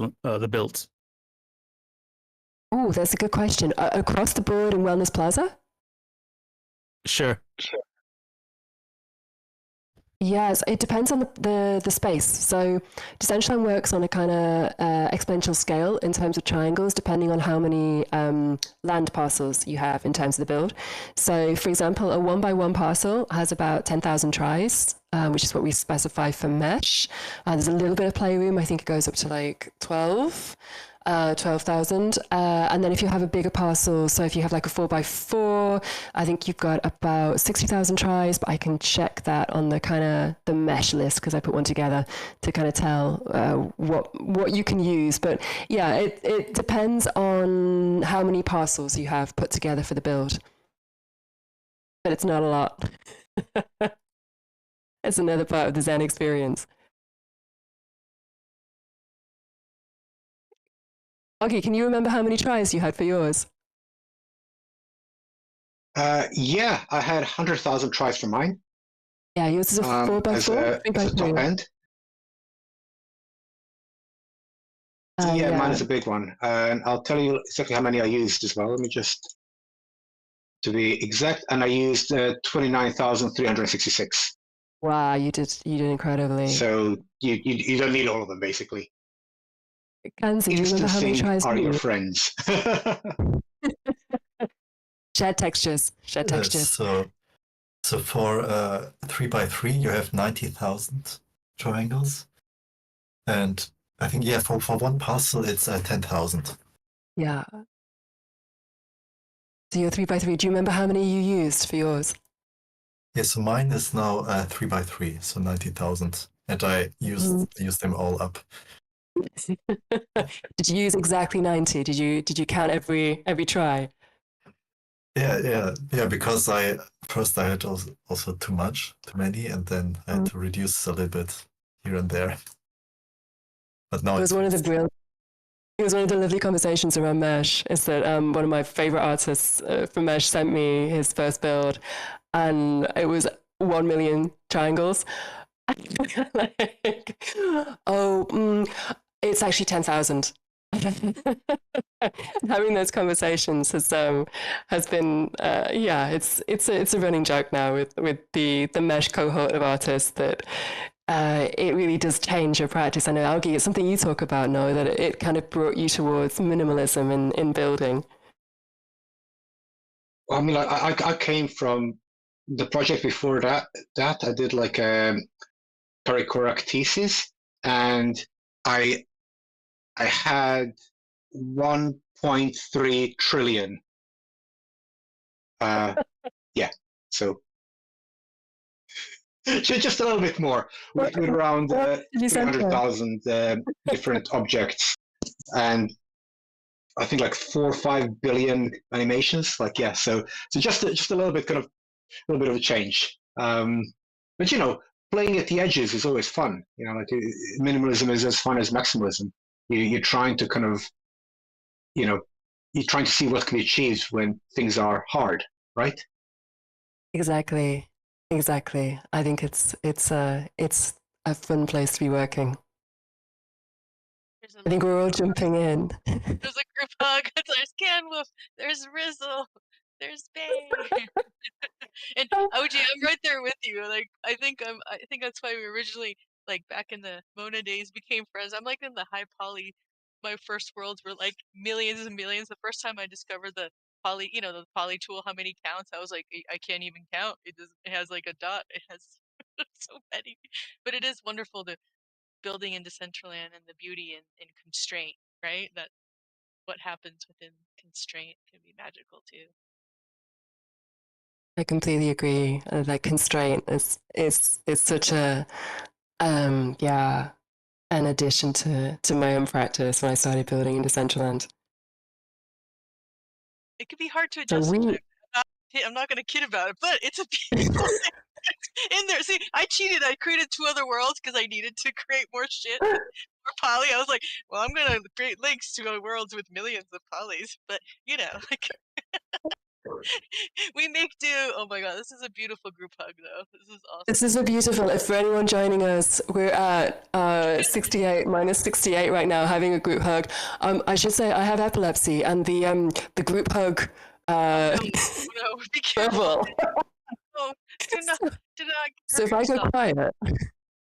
Oh, that's a good question. Across the board in Wellness Plaza? Sure. Yes, it depends on the space. So Decentraland works on a kind of exponential scale in terms of triangles, depending on how many land parcels you have in terms of the build. So, for example, a 1x1 parcel has about 10,000 tries, which is what we specify for mesh. There's a little bit of playroom. I think it goes up to like 12,000. And then if you have a bigger parcel, so if you have like a 4x4, I think you've got about 60,000 tries, but I can check that on the kind of the mesh list because I put one together to kind of tell what you can use. But yeah, it depends on how many parcels you have put together for the build. But it's not a lot. It's another part of the Zen experience. Okay, can you remember how many tries you had for yours? Yeah, I had 100,000 tries for mine. Yeah, yours is a 4x4, 3x3. Top end. Yeah, mine is a big one. And I'll tell you exactly how many I used as well. Let me just, to be exact, and I used 29,366. Wow, you did incredibly. So you don't need all of them, basically. Kanzi, do you remember how many tries are you your used? friends. Shared textures. Shared textures. So for 3x3, you have 90,000 triangles, and I think for one puzzle it's 10,000. Yeah. So your 3x3. Do you remember how many you used for yours? Yeah, so mine is now 3x3, so 90,000, and I used them all up. Did you use exactly 90? Did you count every try? Yeah, because I had also too many, and then I had to reduce a little bit here and there. But now It was one of the lovely conversations around Mesh. Is that one of my favorite artists from Mesh sent me his first build, and it was 1 million triangles. Like, it's actually 10,000. Having those conversations has been it's a running joke now with the Mesh cohort of artists that it really does change your practice. I know, Algie, it's something you talk about, Noah, that it kind of brought you towards minimalism in building. Well, I mean, I came from the project before that. I did like a perichorac thesis, and I had 1.3 trillion. Yeah, so just a little bit more, with around 300,000 different objects, and I think like 4 or 5 billion animations. Like, yeah, so just a little bit of a change. But playing at the edges is always fun. Like minimalism is as fun as maximalism. You're trying to kind of, you're trying to see what can be achieved when things are hard, right? Exactly. I think it's a fun place to be working. I think we're all jumping in. There's a group hug. There's Canwolf. There's Rizzle. There's Bay. And OG, I'm right there with you. Like, I think that's why we originally, like, back in the Mona days, became friends. I'm like in the high poly. My first worlds were like millions and millions. The first time I discovered the poly, the poly tool, how many counts, I was like, I can't even count. It has like a dot. It has so many. But it is wonderful to building in Decentraland and the beauty in constraint, right? That what happens within constraint can be magical too. I completely agree. That constraint is such a an addition to my own practice when I started building in Decentraland. It can be hard to adjust. I'm not going to kid about it, but it's a beautiful thing in there. See, I cheated. I created 2 other worlds because I needed to create more shit, more poly. I was like, well, I'm going to create links to worlds with millions of polys, but like. We make do. Oh my god, this is a beautiful group hug though. This is awesome. This is a beautiful. For anyone joining us, we're at 68 minus 68 right now, having a group hug. I should say I have epilepsy, and the group hug. No, be careful. No, do not. So if I go quiet.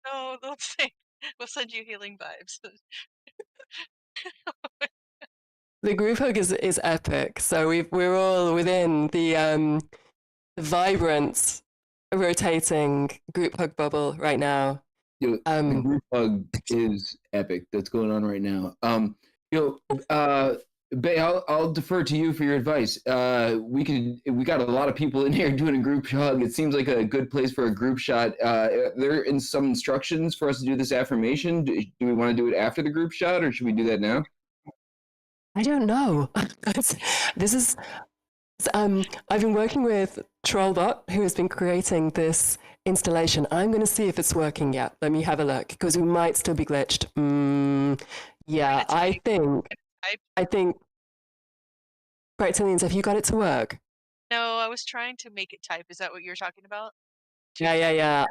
No, don't say. We'll send you healing vibes. The group hug is epic. So we're all within the vibrant, rotating group hug bubble right now. The group hug is epic. That's going on right now. Bay, I'll defer to you for your advice. We got a lot of people in here doing a group hug. It seems like a good place for a group shot. There are some instructions for us to do this affirmation. Do we want to do it after the group shot, or should we do that now? I don't know. I've been working with Trollbot, who has been creating this installation. I'm going to see if it's working yet. Let me have a look, because we might still be glitched. Yeah, I think. Fractilians, have you got it to work? No, I was trying to make it type. Is that what you're talking about? Yeah.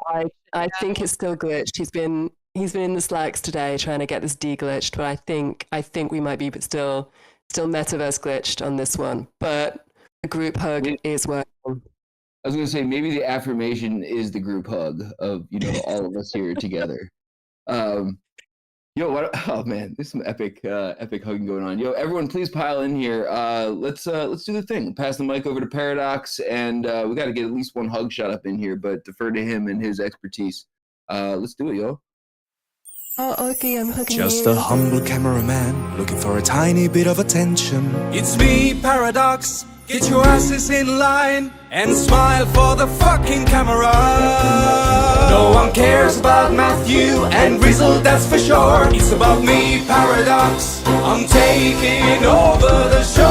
I think it's still glitched. He's been in the Slacks today trying to get this deglitched, but I think we might be still metaverse glitched on this one. But the group hug is working. I was going to say maybe the affirmation is the group hug of all of us here together. Yo, what? Oh man, there's some epic hugging going on. Yo, everyone, please pile in here. Let's do the thing. Pass the mic over to Paradox, and we got to get at least one hug shot up in here, but defer to him and his expertise. Let's do it, yo. Oh, okay, I'm hugging Just you. a humble cameraman looking for a tiny bit of attention. It's me, Paradox. Get your asses in line and smile for the fucking camera. No one cares about Matthew and Rizzle, that's for sure. It's about me, Paradox. I'm taking over the show.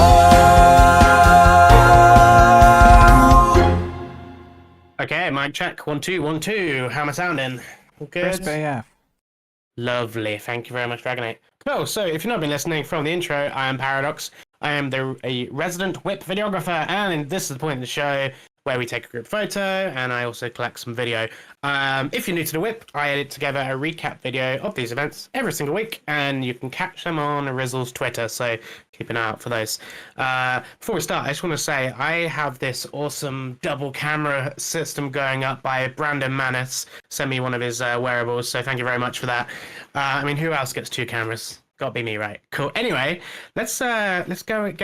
Okay, mic check. 1 2 1 2. How am I sounding? All good. Crisp AF. Lovely. Thank you very much, Dragonite. Cool. So, if you've not been listening from the intro, I am Paradox. I am a resident WIP videographer, and this is the point of the show where we take a group photo, and I also collect some video. If you're new to the WIP, I edit together a recap video of these events every single week, and you can catch them on Rizzle's Twitter, so keep an eye out for those. Before we start, I just want to say I have this awesome double camera system going up by Brandon Manis. Sent me one of his wearables, so thank you very much for that. I mean, who else gets 2 cameras? Gotta be me, right? Cool. Anyway, let's get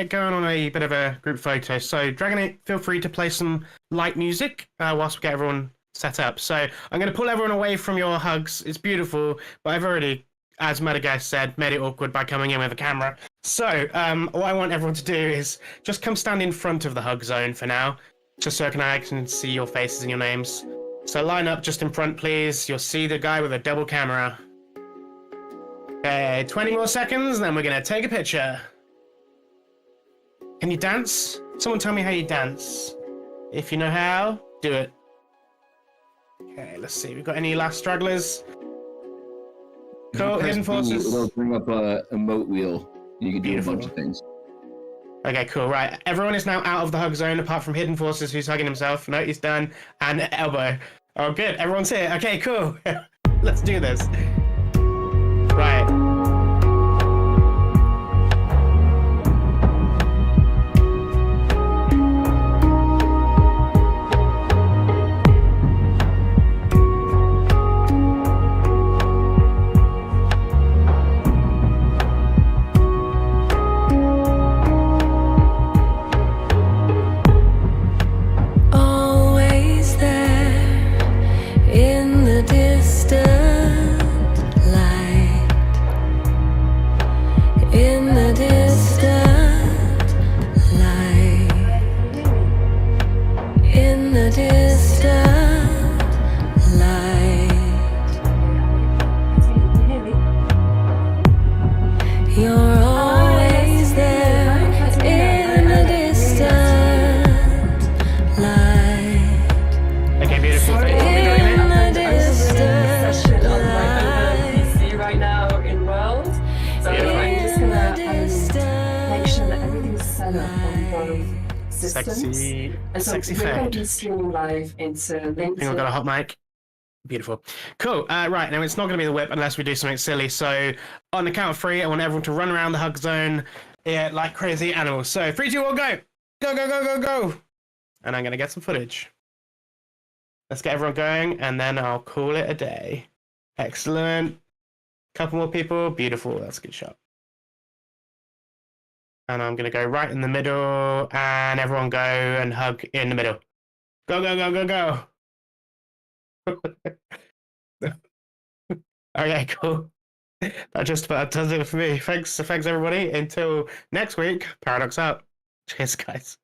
going on a bit of a group photo. So, Dragonite, feel free to play some light music whilst we get everyone set up. So, I'm going to pull everyone away from your hugs. It's beautiful, but I've already, as Metaguy said, made it awkward by coming in with a camera. So, what I want everyone to do is just come stand in front of the hug zone for now, just so I can see your faces and your names. So, line up just in front, please. You'll see the guy with a double camera. Okay, 20 more seconds, then we're gonna take a picture. Can you dance? Someone tell me how you dance. If you know how, do it. Okay, let's see. We've got any last stragglers? Cool, Hidden Forces. It'll bring up a emote wheel. You can do a bunch of things. Okay, cool. Right, everyone is now out of the hug zone apart from Hidden Forces, who's hugging himself. No, he's done. And Elbow. Oh, good. Everyone's here. Okay, cool. Let's do this. Right. Always there in the distant light, in the distant light, in the distant light. You're always there in the distant light. Okay, beautiful. In the distant light. See right now in world. So I'm just gonna make sure that everything's set up on both systems. Sexy, And so sexy we're going to fade. be streaming live into I think we've got a LinkedIn. hot mic. Beautiful. Cool. Right, now it's not going to be the whip unless we do something silly. So on the count of 3, I want everyone to run around the hug zone like crazy animals. So 3, 2, 1, go! Go, go, go, go, go! And I'm going to get some footage. Let's get everyone going, and then I'll call it a day. Excellent. Couple more people. Beautiful. That's a good shot. And I'm going to go right in the middle, and everyone go and hug in the middle. Go, go, go, go, go! Okay, cool. That just about does it for me. Thanks everybody. Until next week, Paradox out. Cheers, guys.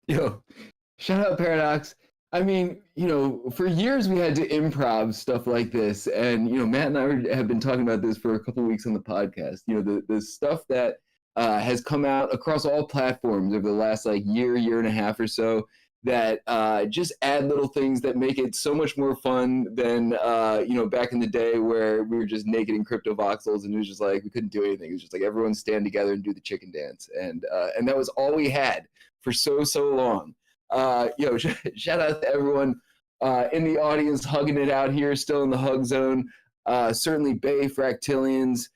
Yo, shout out Paradox. I mean, for years we had to improv stuff like this, and Matt and I have been talking about this for a couple of weeks on the podcast. The stuff that has come out across all platforms over the last year and a half or so that just add little things that make it so much more fun than back in the day where we were just naked in crypto voxels and it was just we couldn't do anything. It was just everyone stand together and do the chicken dance, and that was all we had for so long. Shout out to everyone in the audience hugging it out here, still in the hug zone. Certainly Bay, Fractilians,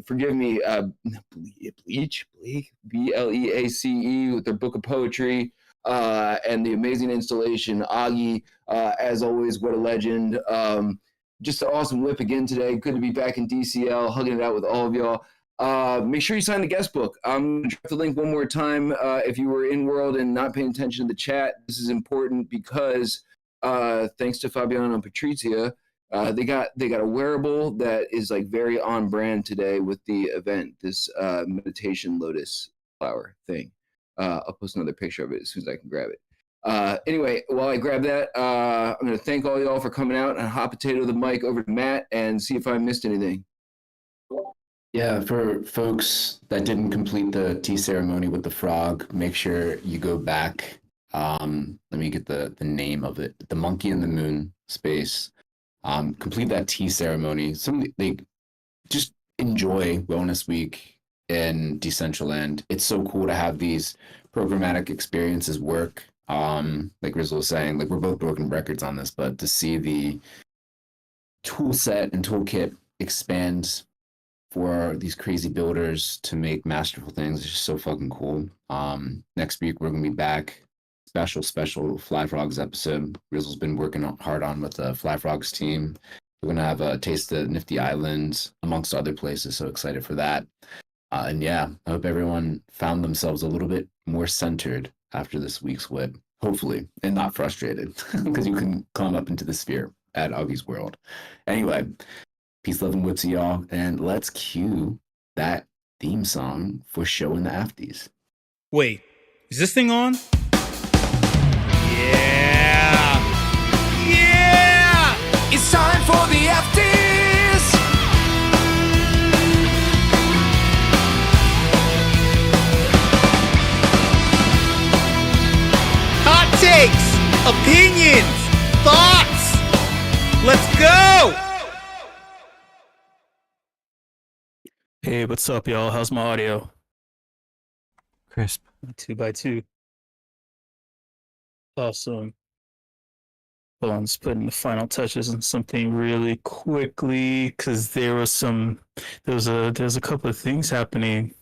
forgive me, Bleak, Bleace, with their book of poetry. and the amazing installation. Augie, as always, what a legend. Just an awesome whip again today. Good to be back in DCL, hugging it out with all of y'all. Make sure you sign the guest book. I'm going to drop the link one more time. If you were in world and not paying attention to the chat, this is important because thanks to Fabiano and Patrizia, they got a wearable that is like very on brand today with the event, this meditation lotus flower thing. I'll post another picture of it as soon as I can grab it. Anyway, while I grab that, I'm going to thank all y'all for coming out and hot potato the mic over to Matt and see if I missed anything. Yeah, for folks that didn't complete the tea ceremony with the frog, make sure you go back. Let me get the name of it. The Monkey in the Moon space. Complete that tea ceremony. They just enjoy Wellness Week in Decentraland. It's so cool to have these programmatic experiences work. Like Rizzo was saying, like we're both broken records on this, but to see the tool set and toolkit expand for these crazy builders to make masterful things is just so fucking cool. Next week we're gonna be back. Special Fly Frogs episode. Rizzo's been working hard on with the Fly Frogs team. We're gonna have a taste of Nifty Islands amongst other places. So excited for that. And yeah, I hope everyone found themselves a little bit more centered after this week's WIP, hopefully, and not frustrated because you can come up into the sphere at Augie's World. Anyway, peace, love, and whips to y'all, and let's cue that theme song for Show in the Afties. Wait, is this thing on? Yeah! Yeah! It's time for the afties. Hot takes, opinions, thoughts. Let's go! Hey, what's up, y'all? How's my audio? Crisp. 2x2. Awesome. Hold on, just putting the final touches on something really quickly because there's a couple of things happening.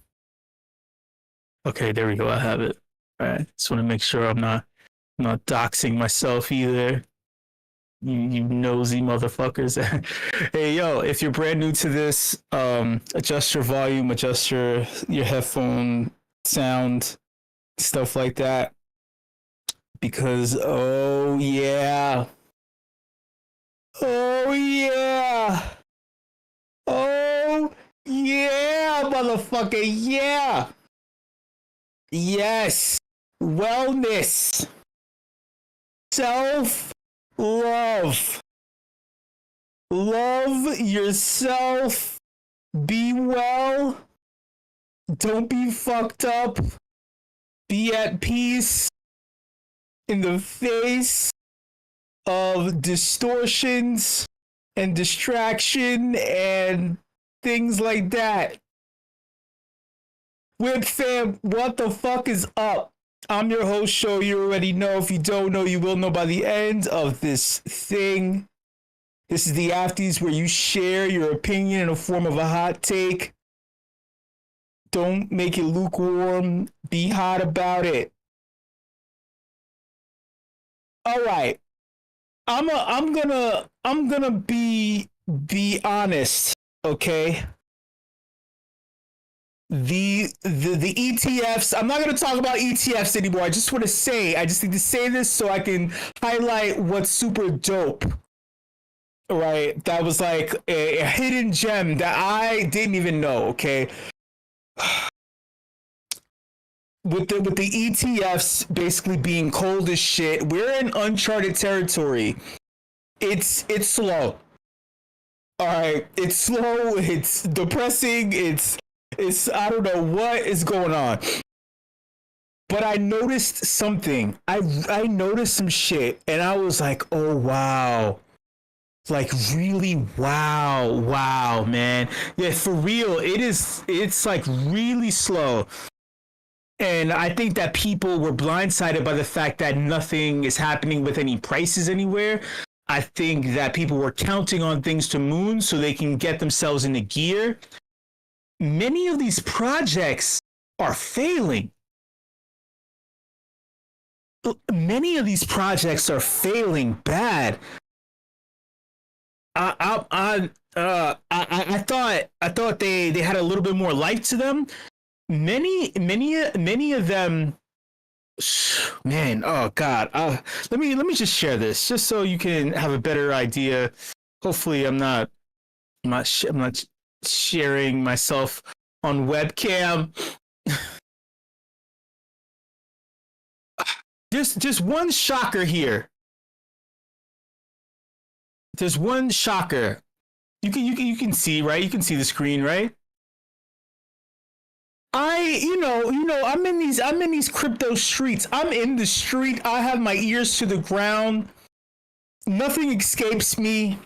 Okay, there we go. I have it. All right. Just want to make sure I'm not doxing myself either. You nosy motherfuckers. Hey, yo, if you're brand new to this, adjust your volume, adjust your headphone sound, stuff like that. Because, oh yeah, motherfucker, yeah. Yes, wellness, self-love, love yourself, be well, don't be fucked up, be at peace in the face of distortions and distraction and things like that. WIP fam, what the fuck is up? I'm your host, Show. You already know. If you don't know, you will know by the end of this thing. This is the Afties where you share your opinion in the form of a hot take. Don't make it lukewarm. Be hot about it. All right. I'm gonna be honest, okay? The ETFs, I'm not gonna talk about ETFs anymore. I just need to say this so I can highlight what's super dope. Right? That was like a hidden gem that I didn't even know, okay? With the ETFs basically being cold as shit, we're in uncharted territory. It's slow. All right, it's slow. It's depressing. It's I don't know what is going on. But I noticed something. I noticed some shit, and I was like, oh wow. Like really, wow, man. Yeah, for real, it's like really slow. And I think that people were blindsided by the fact that nothing is happening with any prices anywhere. I think that people were counting on things to moon so they can get themselves into gear. Many of these projects are failing. many of these projects are failing bad. I thought they had a little bit more life to them. Many of them, man. Oh God. Let me just share this just so you can have a better idea. Hopefully, I'm not sharing myself on webcam. Just one shocker here. There's one shocker. You can see, right? You can see the screen, right? I'm in these crypto streets. I'm in the street. I have my ears to the ground. Nothing escapes me.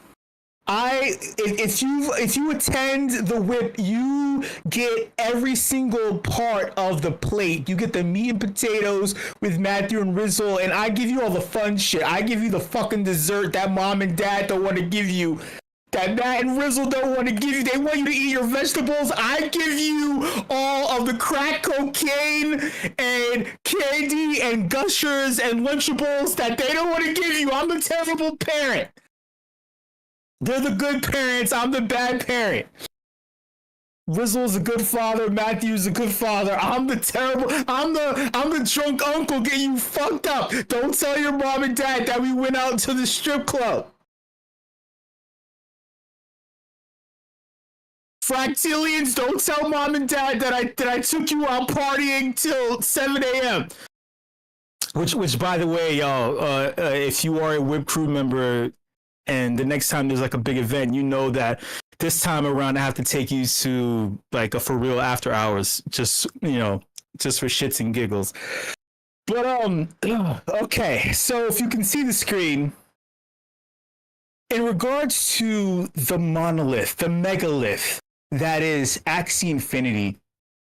If you attend the WIP, you get every single part of the plate. You get the meat and potatoes with Matthew and Rizzle, and I give you all the fun shit. I give you the fucking dessert that mom and dad don't want to give you. That Matt and Rizzle don't want to give you. They want you to eat your vegetables. I give you all of the crack cocaine and candy and gushers and Lunchables that they don't want to give you. I'm a terrible parent. They're the good parents. I'm the bad parent. Rizzle's a good father. Matthew's a good father. I'm the drunk uncle getting you fucked up. Don't tell your mom and dad that we went out to the strip club. Fractilians, don't tell mom and dad that I took you out partying till 7 a.m. Which by the way, y'all, if you are a WIP crew member, and the next time there's like a big event, you know that this time around I have to take you to like a for real after hours, just for shits and giggles. But okay, so if you can see the screen, in regards to the monolith, the megalith that is Axie Infinity,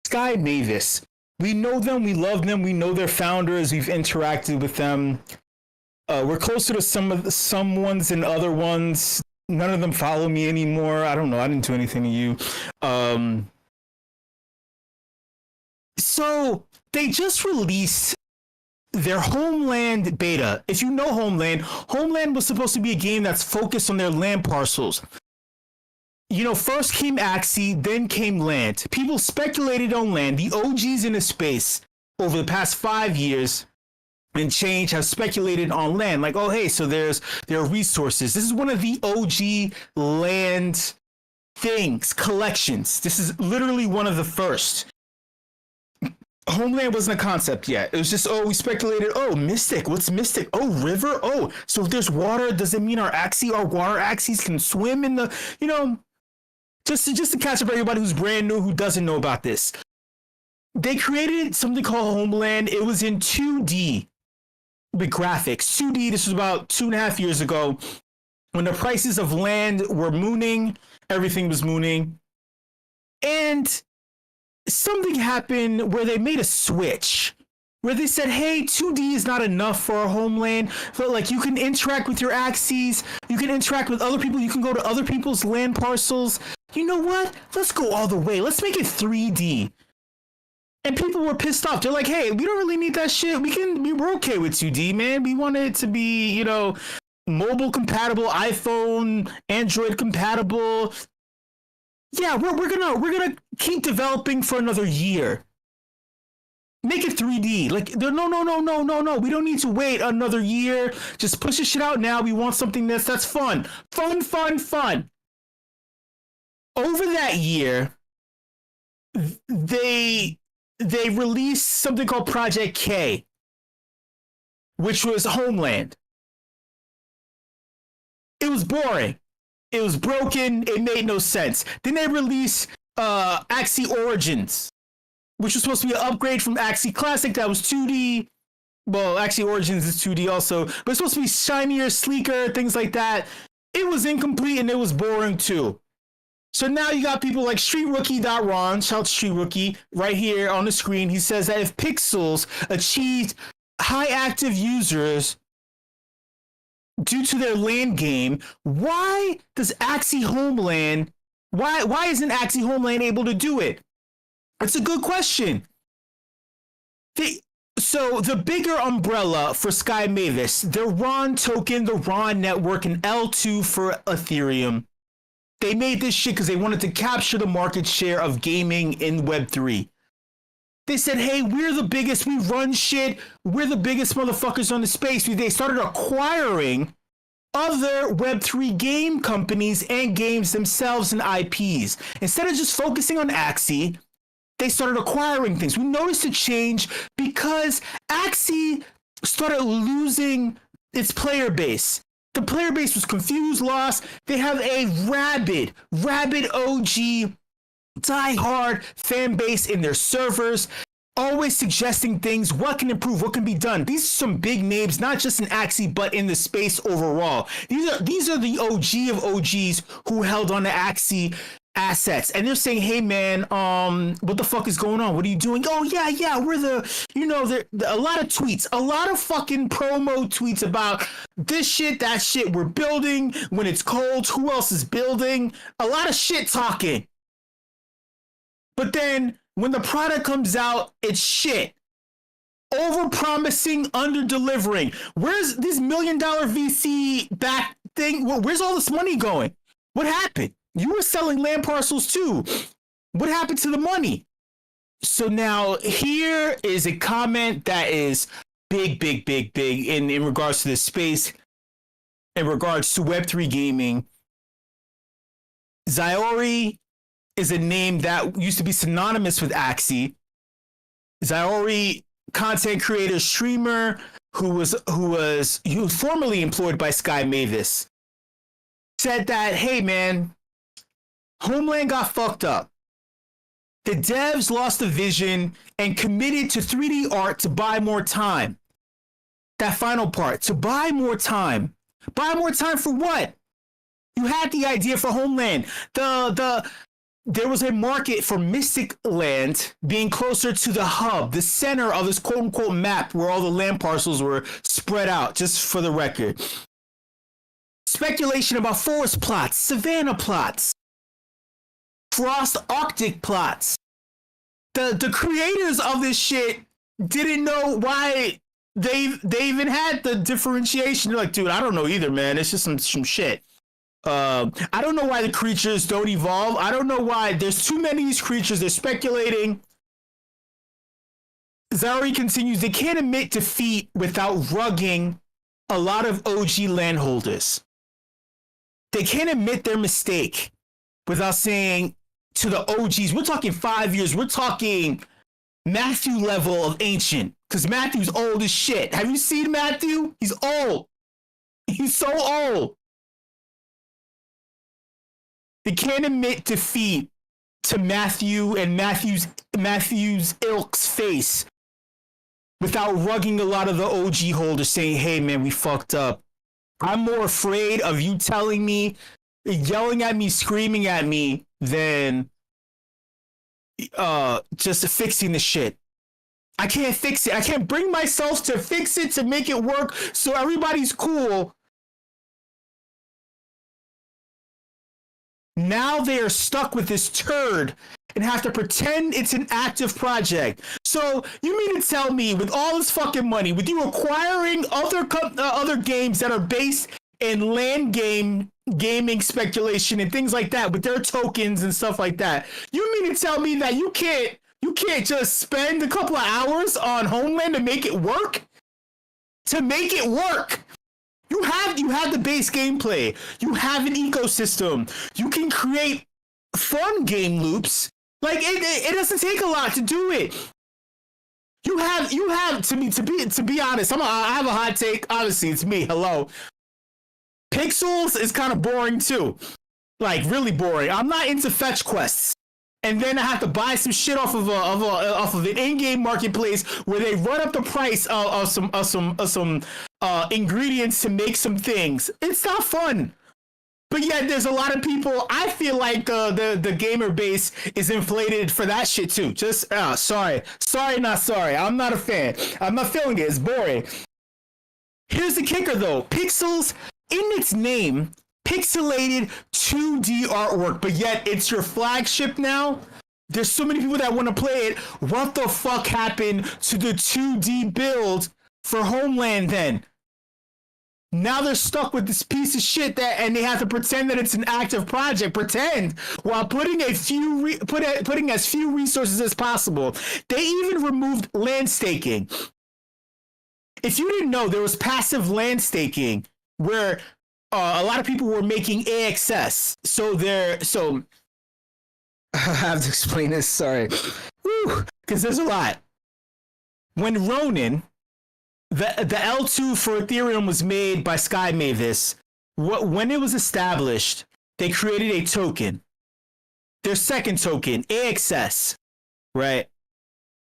Sky Mavis, we know them, we love them, we know their founders, we've interacted with them. We're closer to some ones than other ones. None of them follow me anymore. I don't know. I didn't do anything to you. So they just released their Homeland beta. If you know Homeland was supposed to be a game that's focused on their land parcels. First came Axie, then came Land. People speculated on Land. The OGs in the space over the past 5 years and change have speculated on Land, like, oh hey, so there are resources. This is one of the OG Land things, collections. This is literally one of the first. Homeland wasn't a concept yet. It was just, we speculated, Mystic, what's Mystic? River? So if there's water, does it mean our water Axies can swim in the, just to catch up everybody who's brand new, who doesn't know about this. They created something called Homeland. It was in 2D. With graphics. 2D, this was about 2.5 years ago, when the prices of land were mooning, everything was mooning. And something happened where they made a switch, where they said, hey, 2D is not enough for our Homeland. But like, you can interact with your Axies, you can interact with other people, you can go to other people's land parcels. You know what? Let's go all the way. Let's make it 3D. And people were pissed off. They're like, hey, we don't really need that shit. We're okay with 2D, man. We want it to be, mobile compatible, iPhone, Android compatible. Yeah, we're gonna keep developing for another year. Make it 3D. Like, no. We don't need to wait another year. Just push this shit out now. We want something that's fun. Fun. Over that year, they released something called Project K, which was Homeland. It was boring. It was broken. It made no sense. Then they released Axie Origins, which was supposed to be an upgrade from Axie Classic that was 2D. Well, Axie Origins is 2D also, but it's supposed to be shinier, sleeker, things like that. It was incomplete and it was boring too. So now you got people like StreetRookie.Ron, shout out Street Rookie, right here on the screen. He says that if Pixels achieved high active users due to their land game, why does Axie Homeland, why isn't Axie Homeland able to do it? It's a good question. So the bigger umbrella for Sky Mavis, the Ron token, the Ron network, and L2 for Ethereum. They made this shit because they wanted to capture the market share of gaming in Web3. They said, hey, we're the biggest, we run shit, we're the biggest motherfuckers on the space. They started acquiring other Web3 game companies and games themselves and IPs. Instead of just focusing on Axie, they started acquiring things. We noticed a change because Axie started losing its player base. The player base was confused, lost. They have a rabid OG, die-hard fan base in their servers, always suggesting things, what can improve, what can be done. These are some big names, not just in Axie, but in the space overall. These are the OG of OGs who held on to Axie assets, and they're saying, hey man, what the fuck is going on? What are you doing? Oh yeah, we're a lot of tweets, a lot of fucking promo tweets about this shit, that shit, we're building when it's cold, who else is building, a lot of shit talking. But then when the product comes out, it's shit. Over promising, under delivering. Where's this $1 million VC back thing? Where's all this money going? What happened? You were selling land parcels too. What happened to the money? So now here is a comment that is big in regards to this space, in regards to Web3 gaming. Zyori is a name that used to be synonymous with Axie. Zyori, content creator, streamer, who was formerly employed by Sky Mavis, said that, hey man, Homeland got fucked up. The devs lost the vision and committed to 3D art to buy more time. That final part, to buy more time. Buy more time for what? You had the idea for Homeland. There was a market for Mystic Land being closer to the hub, the center of this quote-unquote map where all the land parcels were spread out, just for the record. Speculation about forest plots, savanna plots, Frost Arctic plots. The creators of this shit didn't know why they even had the differentiation. They're like, dude, I don't know either, man. It's just some shit. I don't know why the creatures don't evolve. I don't know why there's too many of these creatures. They're speculating. Zari continues, they can't admit defeat without rugging a lot of OG landholders. They can't admit their mistake without saying to the OGs, we're talking 5 years, we're talking Matthew level of ancient, because Matthew's old as shit. Have you seen Matthew? He's old. He's so old. They can't admit defeat to Matthew and Matthew's ilk's face without rugging a lot of the OG holders saying, hey man, we fucked up. I'm more afraid of you telling me, yelling at me, screaming at me than just fixing the shit. I can't fix it. I can't bring myself to fix it, to make it work so everybody's cool. Now they are stuck with this turd and have to pretend it's an active project. So you mean to tell me, with all this fucking money, with you acquiring other games that are based in land gaming speculation and things like that, with their tokens and stuff like that, you mean to tell me that you can't just spend a couple of hours on Homeland to make it work? To make it work. You have the base gameplay. You have an ecosystem. You can create fun game loops. Like it doesn't take a lot to do it. You have to be honest. I have a hot take. Honestly, it's me. Hello. Pixels is kind of boring too. Like really boring. I'm not into fetch quests. And then I have to buy some shit off of an in-game marketplace where they run up the price of some ingredients to make some things. It's not fun. But yet there's a lot of people, I feel like the gamer base is inflated for that shit too. Just sorry, not sorry. I'm not a fan. I'm not feeling it. It's boring. Here's the kicker though. Pixels, in its name, pixelated 2D artwork, but yet it's your flagship now. There's so many people that want to play it. What the fuck happened to the 2D build for Homeland then? Now they're stuck with this piece of shit and they have to pretend that it's an active project. Pretend while putting putting as few resources as possible. They even removed land staking. If you didn't know, there was passive land staking where a lot of people were making AXS. So I have to explain this. Sorry, because there's a lot. When Ronin. The L2 for Ethereum was made by Sky Mavis. When it was established, they created a token. Their second token, AXS, right?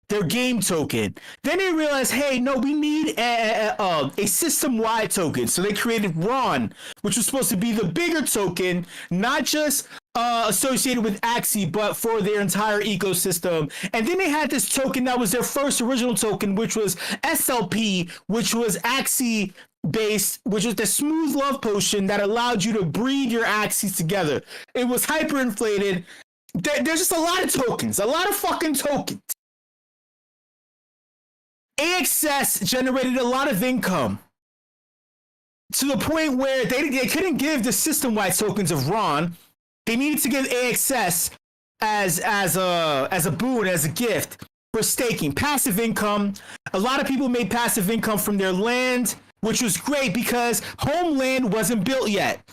Their game token. Then they realized, hey, no, we need a system-wide token. So they created RON, which was supposed to be the bigger token, not just associated with Axie, but for their entire ecosystem. And then they had this token that was their first original token, which was SLP, which was Axie based, which was the smooth love potion that allowed you to breed your Axies together. It was hyperinflated. There's just a lot of tokens, a lot of fucking tokens. AXS generated a lot of income to the point where they couldn't give the system-wide tokens of RON. They needed to give AXS as a boon, as a gift for staking. Passive income. A lot of people made passive income from their land, which was great because Homeland wasn't built yet.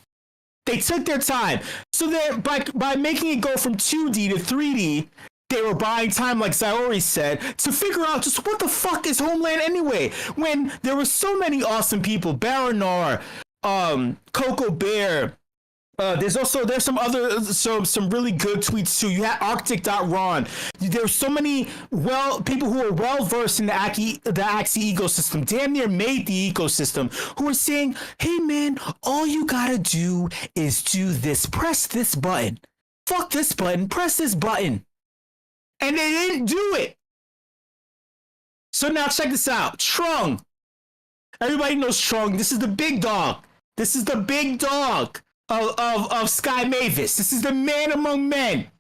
They took their time. So by making it go from 2D to 3D, they were buying time, like Zaori said, to figure out just what the fuck is Homeland anyway. When there were so many awesome people, Baranar, Coco Bear. There's some other some really good tweets too. You had Arctic.Ron. There's so many people who are well versed in the Axie ecosystem, damn near made the ecosystem, who are saying, hey man, all you gotta do is do this. Press this button. Fuck this button. Press this button. And they didn't do it. So now check this out. Trung. Everybody knows Trung. This is the big dog. This is the big dog of Sky Mavis. This is the man among men.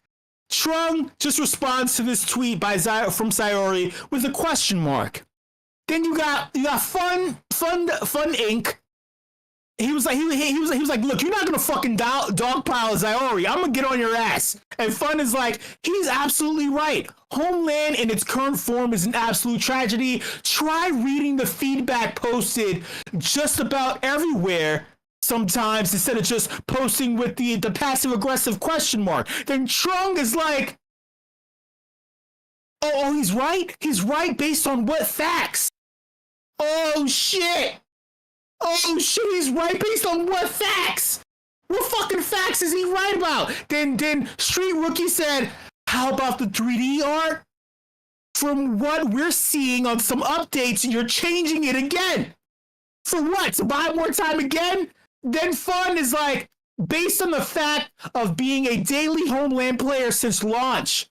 Trung just responds to this tweet from Sayori with a question mark. Then you got Fun Inc. He was like, look, you're not gonna fucking dogpile Sayori. I'm gonna get on your ass. And Fun is like, he's absolutely right. Homeland in its current form is an absolute tragedy. Try reading the feedback posted just about everywhere sometimes instead of just posting with the passive aggressive question mark. Then Trung is like, oh, he's right? He's right based on what facts? Oh shit! Oh shit, he's right based on what facts? What fucking facts is he right about? Then Street Rookie said, how about the 3D art? From what we're seeing on some updates, you're changing it again. For what? To buy more time again? Then Fun is like, based on the fact of being a daily Homeland player since launch,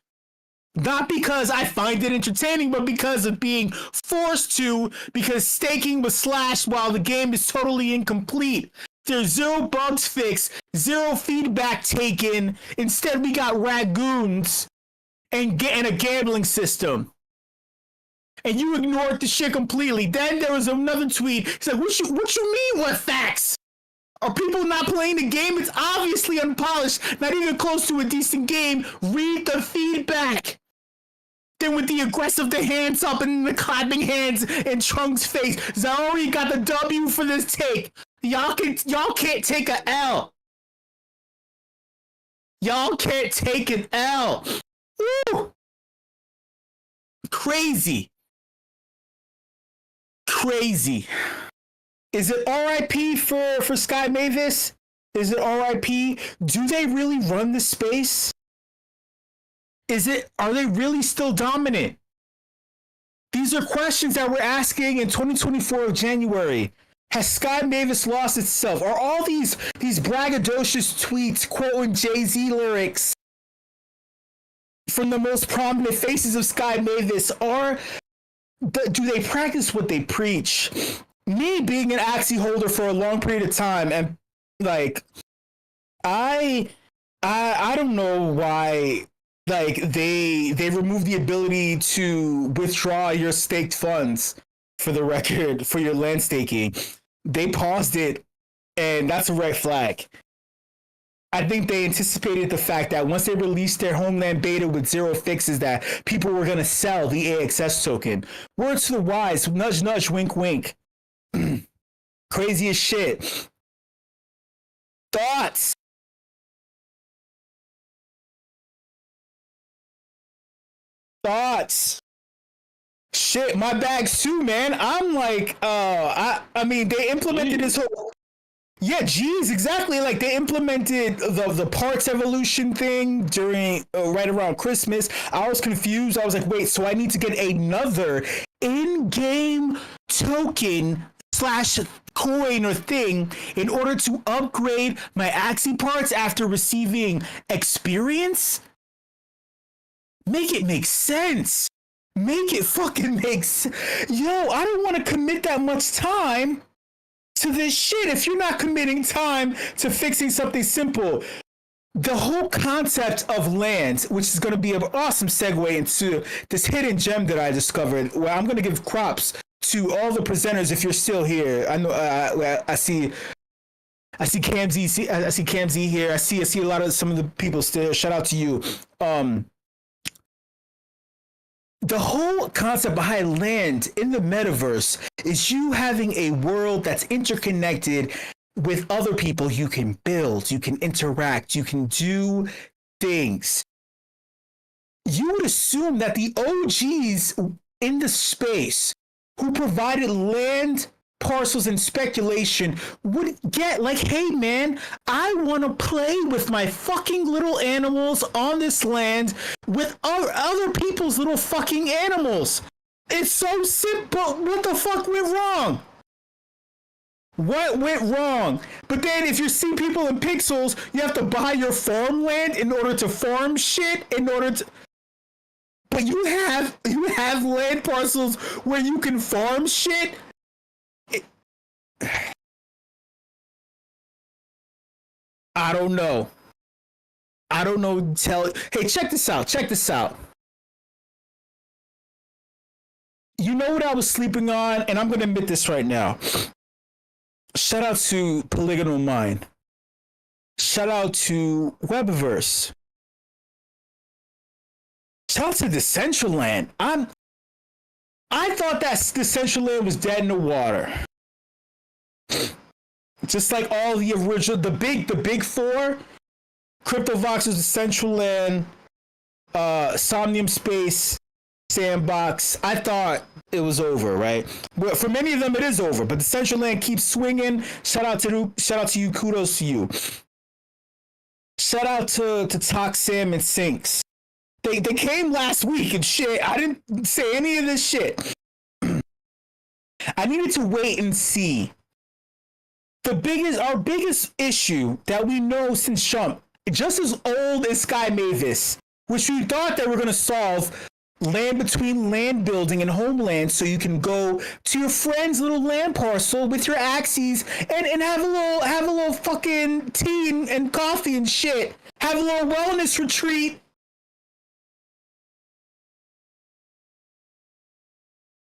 not because I find it entertaining, but because of being forced to, because staking was slashed while the game is totally incomplete. There's 0 bugs fixed, 0 feedback taken. Instead, we got ragoons and a gambling system. And you ignored the shit completely. Then there was another tweet. He's like, what you mean, what facts? Are people not playing the game? It's obviously unpolished, not even close to a decent game. Read the feedback. Then with the aggressive, the hands up and the clapping hands in Trunk's face, Zaori got the W for this take. Y'all can't take a L. Y'all can't take an L. Woo! Crazy. Is it RIP for Sky Mavis? Is it RIP? Do they really run the space? Are they really still dominant? These are questions that we're asking in 2024 of January. Has Sky Mavis lost itself? Are all these braggadocious tweets quoting Jay-Z lyrics from the most prominent faces of Sky Mavis, do they practice what they preach? Me being an Axie holder for a long period of time, and like, I don't know why Like they removed the ability to withdraw your staked funds, for the record, for your land staking. They paused it, and that's a red flag. I think they anticipated the fact that once they released their Homeland beta with 0 fixes, that people were going to sell the AXS token. Words to the wise, nudge, nudge, wink, wink. Crazy as shit. Thoughts? Shit, my bags too, man. I'm like, I mean, they implemented this whole. Yeah, geez, exactly. Like they implemented the parts evolution thing during right around Christmas. I was confused. I was like, wait, so I need to get another in-game token / coin or thing in order to upgrade my Axie parts after receiving experience? Make it make sense. Make it fucking make sense. Yo, I don't want to commit that much time to this shit if you're not committing time to fixing something simple. The whole concept of land, which is going to be an awesome segue into this hidden gem that I discovered, where I'm going to give props to all the presenters if you're still here. I know I see Camzy. I see Camzy here. I see a lot of some of the people still. Shout out to you. The whole concept behind land in the metaverse is you having a world that's interconnected with other people. You can build, you can interact, you can do things. You would assume that the OGs in the space who provided land parcels and speculation would get like, hey man, I want to play with my fucking little animals on this land with other people's little fucking animals. It's so simple. What the fuck went wrong? What went wrong? But then if you see people in pixels, you have to buy your farmland in order to farm shit in order to. But you have land parcels where you can farm shit. I don't know. Hey, check this out. You know what I was sleeping on, and I'm gonna admit this right now. Shout out to Polygonal Mind. Shout out to Webiverse. Shout out to Decentraland. I thought that Decentraland was dead in the water. Just like all the original, the big four, CryptoVoxels, Decentraland, Somnium Space, Sandbox. I thought it was over, right? Well, for many of them, it is over. But Decentraland keeps swinging. Shout out to you. Kudos to you. Shout out to Toxam and Sinks. They came last week and shit. I didn't say any of this shit. I needed to wait and see. Our biggest issue that we know since jump, just as old as Sky Mavis, which we thought that we're going to solve land between land building and homeland, so you can go to your friend's little land parcel with your Axies and have a little fucking tea and coffee and shit. Have a little wellness retreat.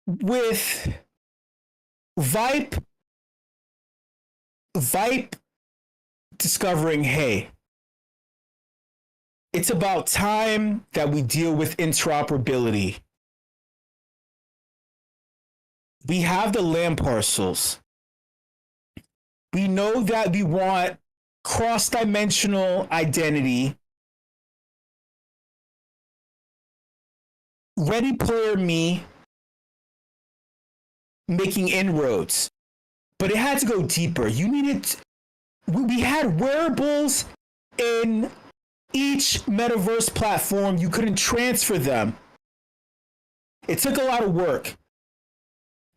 With WIP discovering, hey, it's about time that we deal with interoperability. We have the land parcels. We know that we want cross-dimensional identity. Ready Player Me making inroads. But it had to go deeper. We had wearables in each metaverse platform. You couldn't transfer them. It took a lot of work.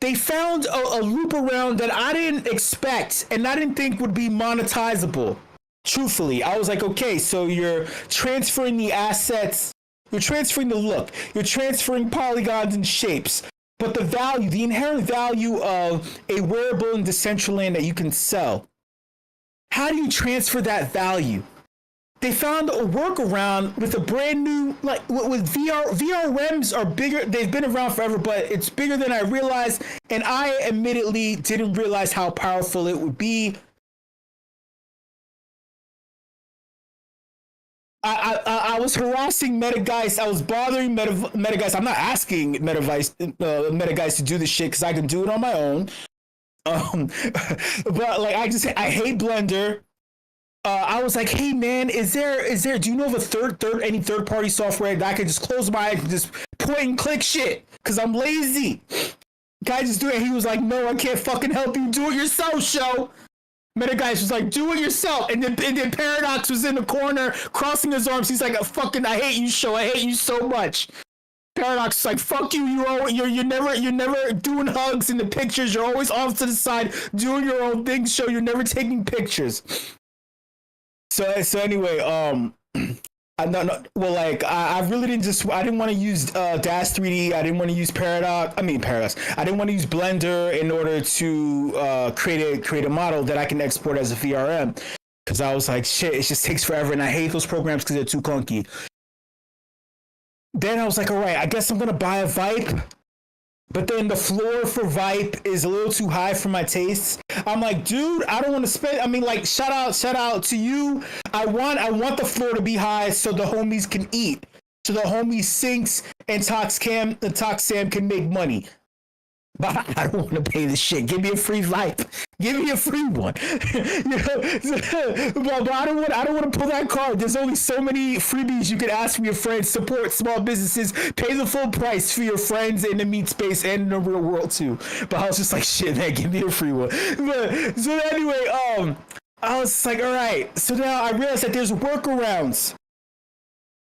They found a loop around that I didn't expect and I didn't think would be monetizable. Truthfully, I was like, okay, so you're transferring the assets, you're transferring the look, you're transferring polygons and shapes. But the value, the inherent value of a wearable in Decentraland that you can sell, how do you transfer that value? they found a workaround with a brand new, like with VRMs are bigger. They've been around forever, but it's bigger than I realized. And I admittedly didn't realize how powerful it would be. I was harassing Metageist. I was bothering Metageist. I'm not asking Metageist to do this shit because I can do it on my own. But like I hate Blender. I was like, hey man, is there do you know of a any third party software that I can just close my eyes and just point and click shit? Cause I'm lazy. Guy just do it. He was like, no, I can't fucking help you. Do it yourself, show. Metageist was like, do it yourself. And then Paradox was in the corner, crossing his arms. He's like, I hate you, show. I hate you so much. Paradox is like, fuck you. You're never doing hugs in the pictures. You're always off to the side doing your own thing, show. You're never taking pictures. So anyway, I really didn't want to use Dash 3D. I didn't want to use Paradox. I didn't want to use Blender in order to create a model that I can export as a VRM. Because I was like, shit, it just takes forever, and I hate those programs because they're too clunky. Then I was like, all right, I guess I'm gonna buy a VIPE. But then the floor for VIPE is a little too high for my tastes. I'm like, dude, I don't want to spend. I mean, like, shout out to you. I want the floor to be high so the homies can eat, so the homies Sinks and Toxam can make money. But I don't want to pay this shit. Give me a free VIPE. Give me a free one. But I don't want to pull that card. There's only so many freebies you can ask for your friends. Support small businesses. Pay the full price for your friends in the meat space and in the real world too. But I was just like, shit, man, give me a free one. So anyway, I was like, all right. So now I realized that there's workarounds.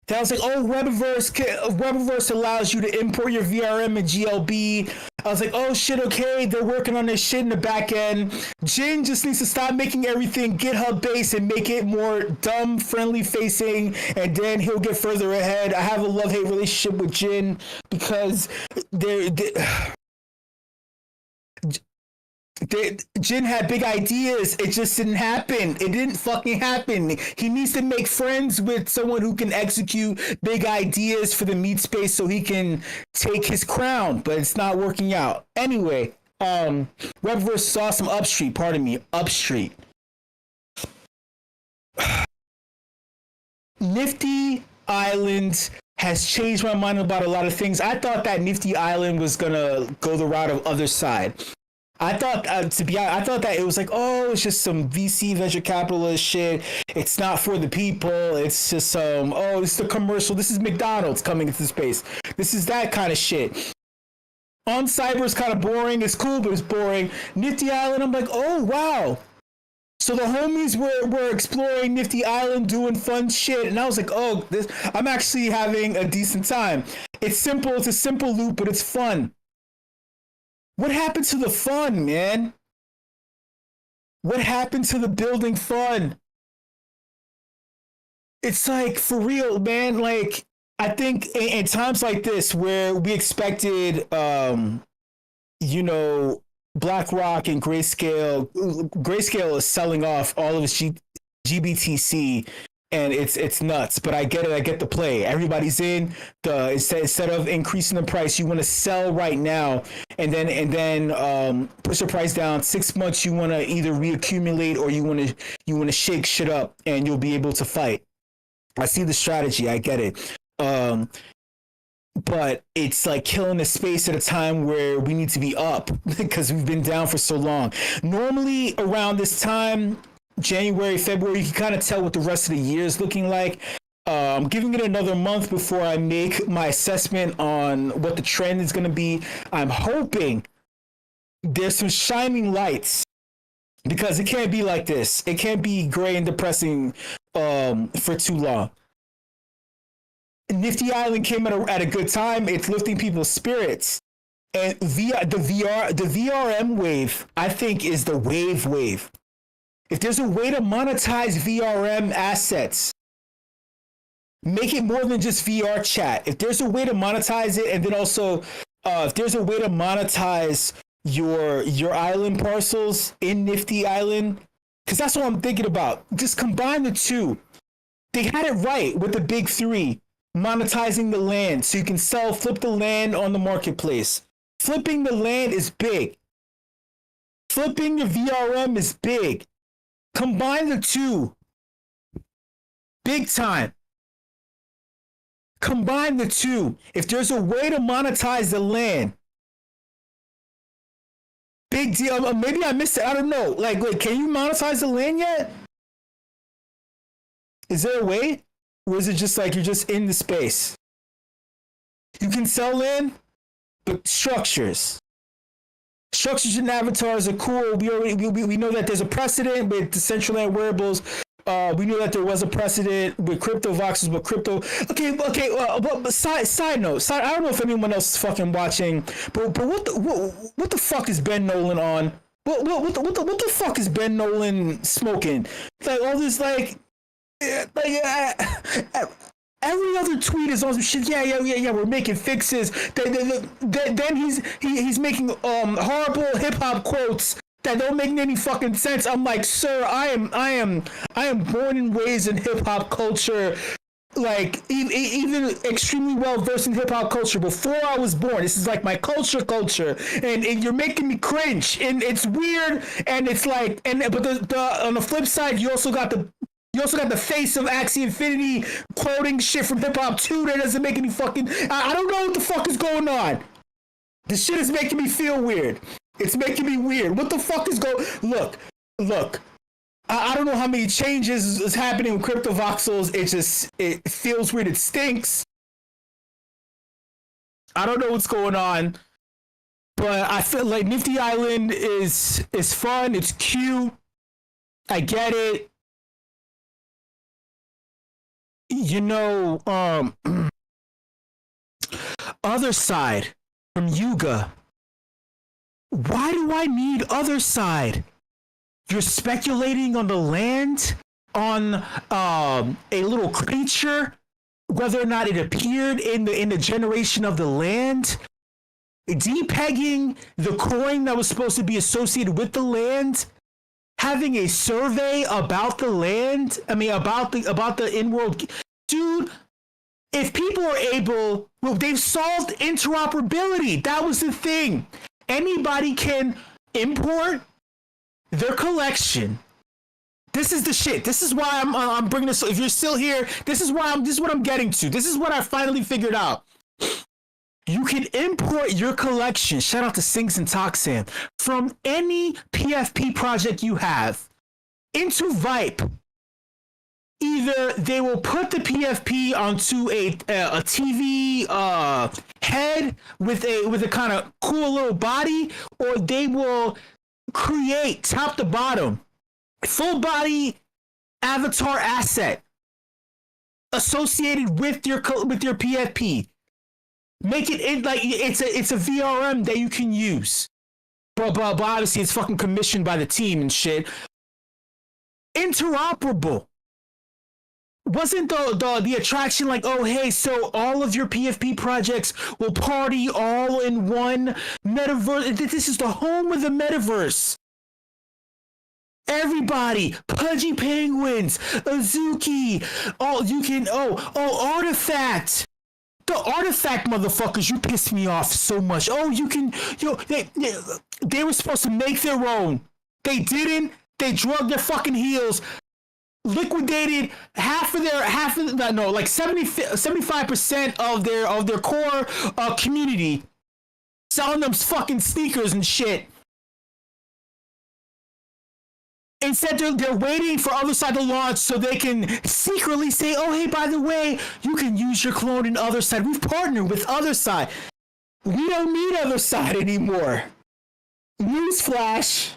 I was like, oh, Webverse allows you to import your VRM and GLB. I was like, oh shit, okay, they're working on this shit in the back end. Jin just needs to stop making everything GitHub based and make it more dumb friendly facing, and then he'll get further ahead. I have a love-hate relationship with Jin because Jin had big ideas. It just didn't happen. It didn't fucking happen. He needs to make friends with someone who can execute big ideas for the meat space so he can take his crown, but it's not working out. Anyway, Webverse saw some upstreet. Nifty Island has changed my mind about a lot of things. I thought that Nifty Island was gonna go the route of other side. I thought, I thought that it was like, oh, it's just some VC venture capitalist shit. It's not for the people. It's just it's the commercial. This is McDonald's coming into space. This is that kind of shit. On Cyber is kind of boring. It's cool, but it's boring. Nifty Island, I'm like, oh wow. So the homies were exploring Nifty Island, doing fun shit, and I was like, oh, I'm actually having a decent time. It's simple. It's a simple loop, but it's fun. What happened to the fun, man? What happened to the building fun? It's like, for real, man, like, I think in times like this where we expected, BlackRock and Grayscale is selling off all of its GBTC, and it's nuts, but I get it. I get the play. Everybody's in. Instead of increasing the price, you want to sell right now, and then push the price down. 6 months, you want to either reaccumulate or you want to shake shit up, and you'll be able to fight. I see the strategy. I get it. But it's like killing the space at a time where we need to be up because we've been down for so long. Normally around this time, January, February, you can kind of tell what the rest of the year is looking like. I'm giving it another month before I make my assessment on what the trend is going to be. I'm hoping there's some shining lights because it can't be like this. It can't be gray and depressing for too long. Nifty Island came at a good time. It's lifting people's spirits. And the VRM wave, I think, is the wave. If there's a way to monetize VRM assets, make it more than just VR chat. If there's a way to monetize it, and then also if there's a way to monetize your island parcels in Nifty Island, because that's what I'm thinking about. Just combine the two. They had it right with the big three, monetizing the land so you can flip the land on the marketplace. Flipping the land is big. Flipping your VRM is big. Combine the two. Big time. Combine the two. If there's a way to monetize the land, big deal. Maybe I missed it. I don't know. Like, can you monetize the land yet? Is there a way? Or is it just like you're just in the space? You can sell land, but structures and avatars are cool. We know that there's a precedent with Decentraland wearables. We knew that there was a precedent with crypto voxels, but crypto. Okay. But side note. I don't know if anyone else is fucking watching, but what the fuck is Ben Nolan on? What the fuck is Ben Nolan smoking? Like all this every other tweet is on some shit. Yeah. We're making fixes. Then he's making horrible hip hop quotes that don't make any fucking sense. I'm like, sir, I am born and raised in hip hop culture. Like even extremely well versed in hip hop culture before I was born. This is like my culture, and you're making me cringe, and it's weird, and it's like, but the on the flip side, you also got the face of Axie Infinity quoting shit from hip hop too. That doesn't make any fucking. I don't know what the fuck is going on. This shit is making me feel weird. It's making me weird. What the fuck is going? Look. I don't know how many changes is happening with crypto voxels. It feels weird. It stinks. I don't know what's going on, but I feel like Nifty Island is fun. It's cute. I get it. You know, other side from Yuga. Why do I need other side? You're speculating on the land, on a little creature, whether or not it appeared in the generation of the land, depegging the coin that was supposed to be associated with the land, having a survey about the land. I mean, about the in-world. Dude, if people are able, well, they've solved interoperability. That was the thing. Anybody can import their collection. This is the shit. This is why I'm bringing this. If you're still here, this is what I'm getting to. This is what I finally figured out. You can import your collection. Shout out to Sings and Toxam from any PFP project you have into WIP. Either they will put the PFP onto a TV head with a kind of cool little body, or they will create top to bottom full body avatar asset associated with your PFP. Make it like it's a VRM that you can use. But obviously it's fucking commissioned by the team and shit. Interoperable. Wasn't the attraction like, oh hey, so all of your PFP projects will party all in one metaverse? This is the home of the metaverse. Everybody, Pudgy Penguins, Azuki, Artifact. The Artifact motherfuckers, you pissed me off so much. Oh, they were supposed to make their own. They didn't. They drug their fucking heels. Liquidated 75% of their core community, selling them fucking sneakers and shit. Instead, they're waiting for other side to launch so they can secretly say, oh hey, by the way, you can use your clone in other side. We've partnered with other side. We don't need other side anymore. Newsflash.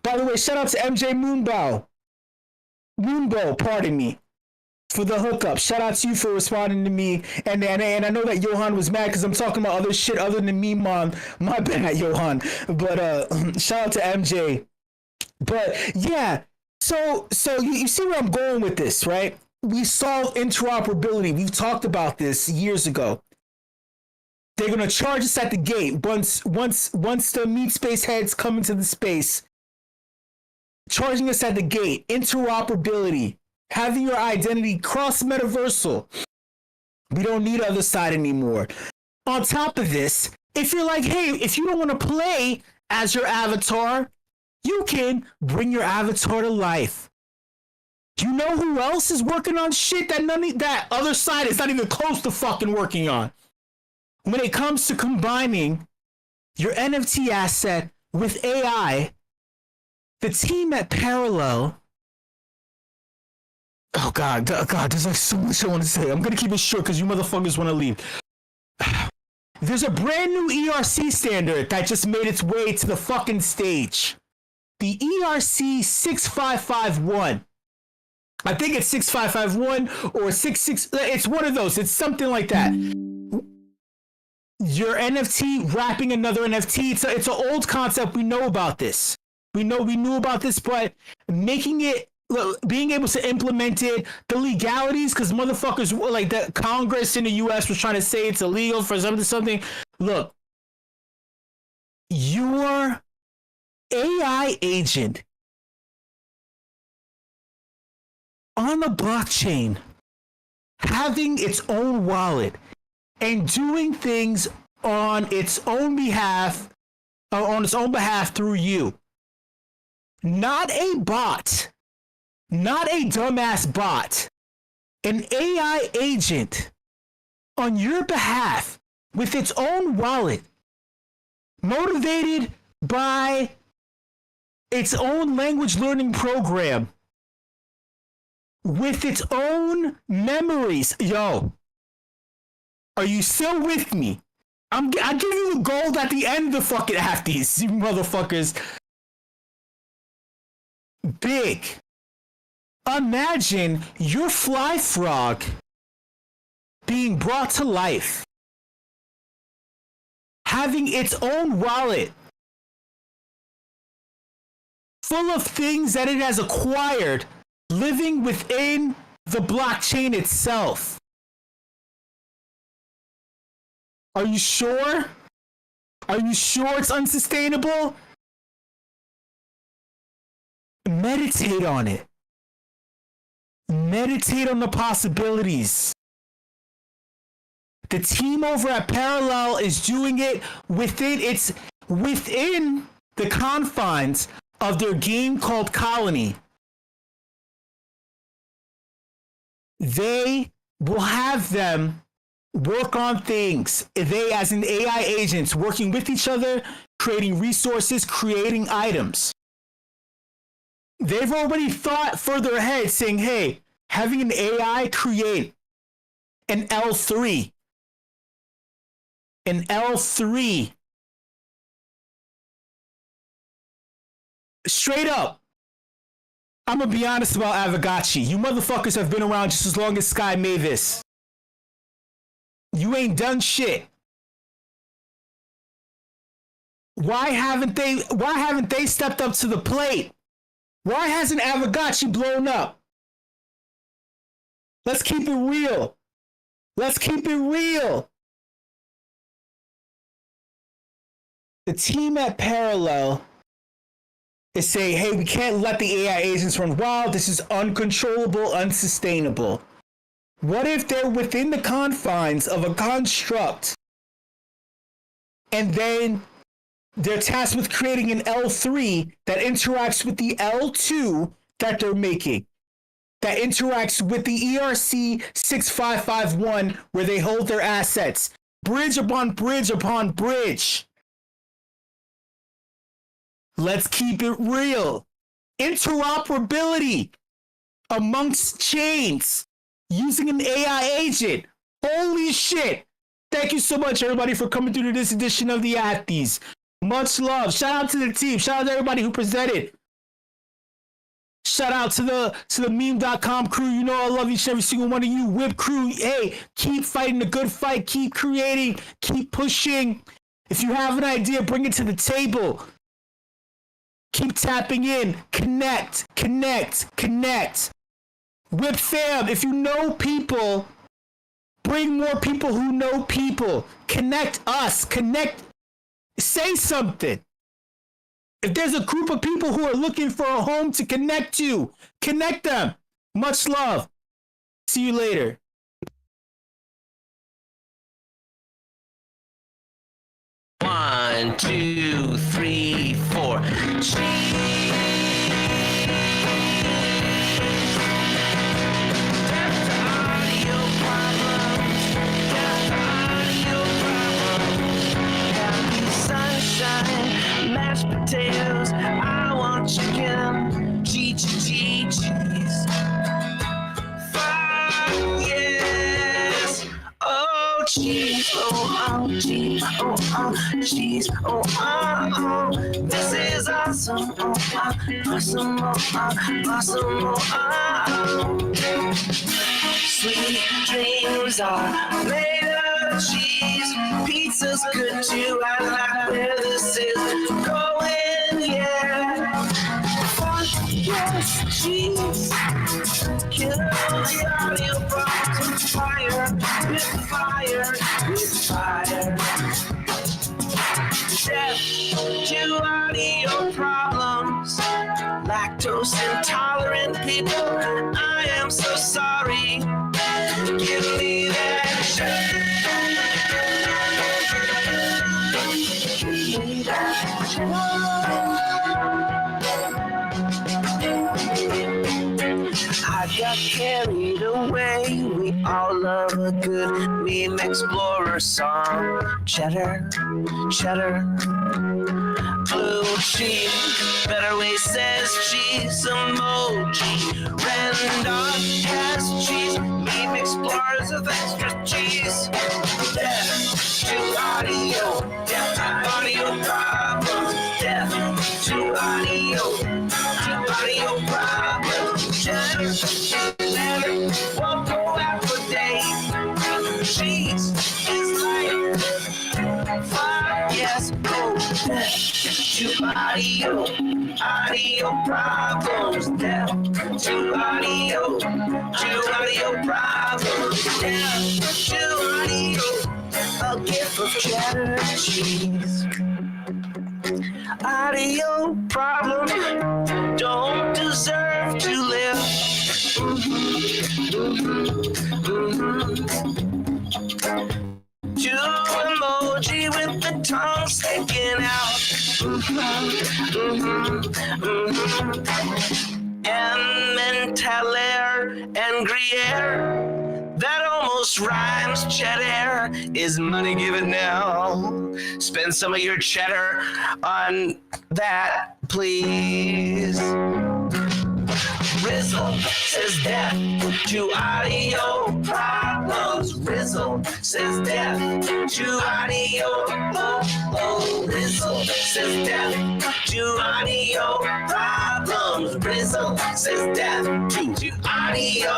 By the way, shout out to MJ Moonbow, pardon me, for the hookup. Shout out to you for responding to me. And I know that Johan was mad because I'm talking about other shit other than me, Mom. My bad, Johan. But shout out to MJ. But yeah, so you see where I'm going with this, right? We solve interoperability. We've talked about this years ago. They're gonna charge us at the gate once the meat space heads come into the space. Charging us at the gate, interoperability. having your identity cross-metaversal. We don't need other side anymore. On top of this, if you're like, hey, if you don't want to play as your avatar, you can bring your avatar to life. You know who else is working on shit that other side is not even close to fucking working on? When it comes to combining your NFT asset with AI, the team at Parallel. Oh God, there's like so much I want to say. I'm gonna keep it short because you motherfuckers want to leave. There's a brand new ERC standard that just made its way to the fucking stage. The ERC 6551. I think it's 6551 or 66. It's one of those. It's something like that. Your NFT wrapping another NFT. It's an old concept. We know about this. We knew about this, but making it, being able to implement it, the legalities, because motherfuckers like the Congress in the US was trying to say it's illegal for something. Look, your AI agent on the blockchain having its own wallet and doing things on its own behalf through you. Not a bot, not a dumbass bot, an AI agent on your behalf with its own wallet, motivated by its own language learning program, with its own memories. Yo, are you still with me? I'll give you the gold at the end of the fucking half-these, you motherfuckers. Big. Imagine your fly frog being brought to life, having its own wallet full of things that it has acquired, living within the blockchain itself. Are you sure? Are you sure it's unsustainable? Meditate on it. Meditate on the possibilities. The team over at Parallel is doing it within the confines of their game called Colony. They will have them work on things. They, as in AI agents, working with each other, creating resources, creating items. They've already thought further ahead, saying, hey, having an AI create an L3. An L3. Straight up, I'm gonna be honest about Avagachi. You motherfuckers have been around just as long as Sky made this. You ain't done shit. Why haven't they stepped up to the plate? Why hasn't Avagachi blown up? Let's keep it real. Let's keep it real. The team at Parallel is saying, hey, we can't let the AI agents run wild. This is uncontrollable, unsustainable. What if they're within the confines of a construct and then they're tasked with creating an L3 that interacts with the L2 that they're making, that interacts with the ERC 6551 where they hold their assets, bridge upon bridge upon bridge. Let's keep it real. Interoperability amongst chains using an AI agent. Holy shit. Thank you so much, everybody, for coming through to this edition of the Athies. Much love. Shout out to the team. Shout out to everybody who presented. Shout out to the meme.com crew. You know I love each and every single one of you. WIP crew, hey, keep fighting the good fight. Keep creating. Keep pushing. If you have an idea, bring it to the table. Keep tapping in. Connect. WIP fam, if you know people, bring more people who know people. Connect us. Say something. If there's a group of people who are looking for a home to connect to, connect them. Much love. See you later. One, two, three, four. Sunshine, mashed potatoes. I want chicken. Cheese. Fuck yes. Oh, cheese. Oh, cheese. Oh, cheese. Oh. This is awesome. Awesome. Awesome. Sweet dreams are made of cheese. Pizza's good too. I like where this is going. Yeah. Fuck yes, cheese. Kill the audio box with fire. Death to audio problems. Lactose intolerant people, I am so sorry. Give me that shit. Give me that I got carried away. We all love a good meme explorer song. Cheddar. Blue cheese, Better Way says cheese emoji. Randolph has cheese, meme explorers of extra cheese. Death to audio problems. Death to audio problems. Never won't go out for days. Cheese is like fire, yes, to audio problems, down to audio problems, down to audio, a gift of cheddar cheese. Audio problems don't deserve to live. To emoji with the tongue sticking out. Emmentaler and Gruyere. That almost rhymes. Cheddar is money given now. Spend some of your cheddar on that, please. Rizzle says death to audio problems. Rizzle says death to audio. Rizzle says death to audio problems. Rizzle says death to audio.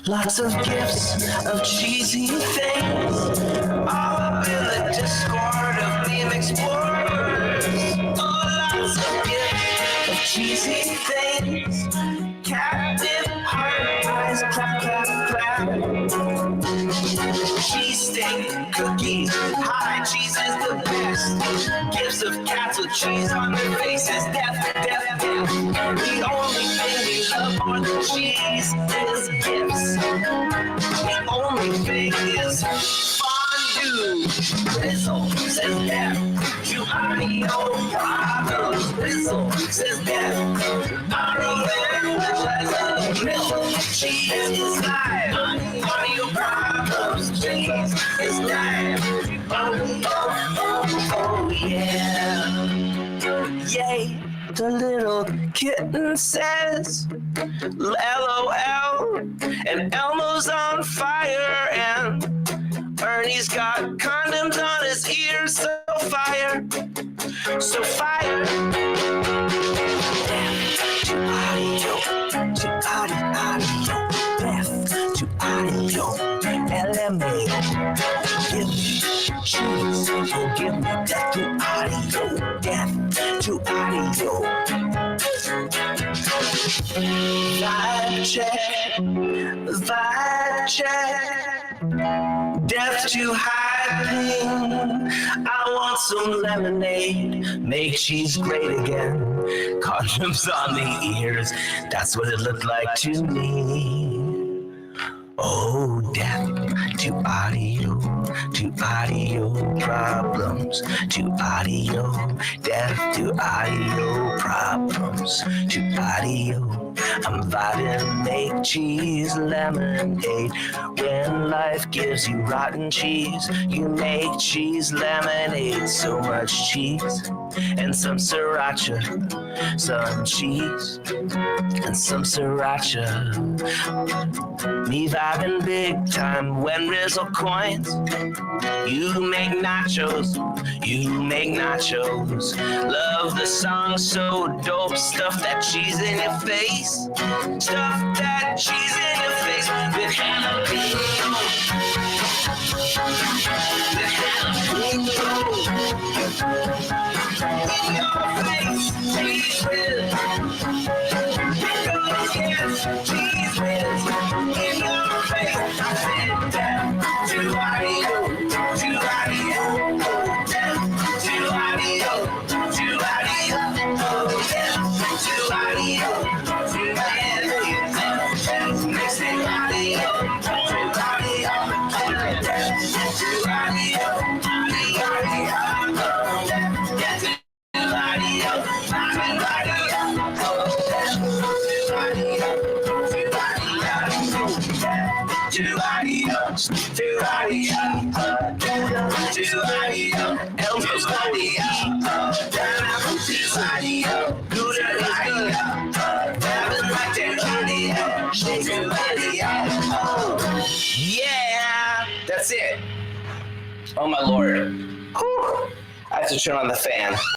Lots of gifts of cheesy things, all up in the Discord of meme explorers. Oh, lots of gifts of cheesy things, captive heart eyes, clap, clap, clap. Cheese steak, cookies, high cheese is the best. Gifts of cats with cheese on their faces, death, death, death. The only thing we love more than cheese is gifts. The only thing is fondue. Rizzle says death to audio problems. Rizzle says death to audio problems. Cheese is live. Audio problems. Cheese is live. Oh, yeah. Yay. The little kitten says LOL, and Elmo's on fire, and Ernie's got condoms on his ears, so fire. To audio, death to audio, LMA, give me cheese, oh give me death to audio, death to audio. Vibe check, vibe check. Death to high pain. I want some lemonade. Make cheese great again. Condoms on the ears. That's what it looked like to me. Oh, death to audio problems, to audio, death to audio problems, to audio. I'm vibing, make cheese lemonade. When life gives you rotten cheese, you make cheese lemonade. So much cheese and some sriracha, some cheese and some sriracha. Me vibing big time when Rizzle coins. You make nachos, you make nachos. Love the song so dope. Stuff that cheese in your face. Stuff that cheese in your face with jalapeno. With jalapeno. In your face, cheese whiz. Pickles, yes, cheese whiz. In your face, I said down to audio, to audio, down to audio, to audio, down to audio. Yeah, that's it. Oh my lord. Whew. I have to turn on the fan.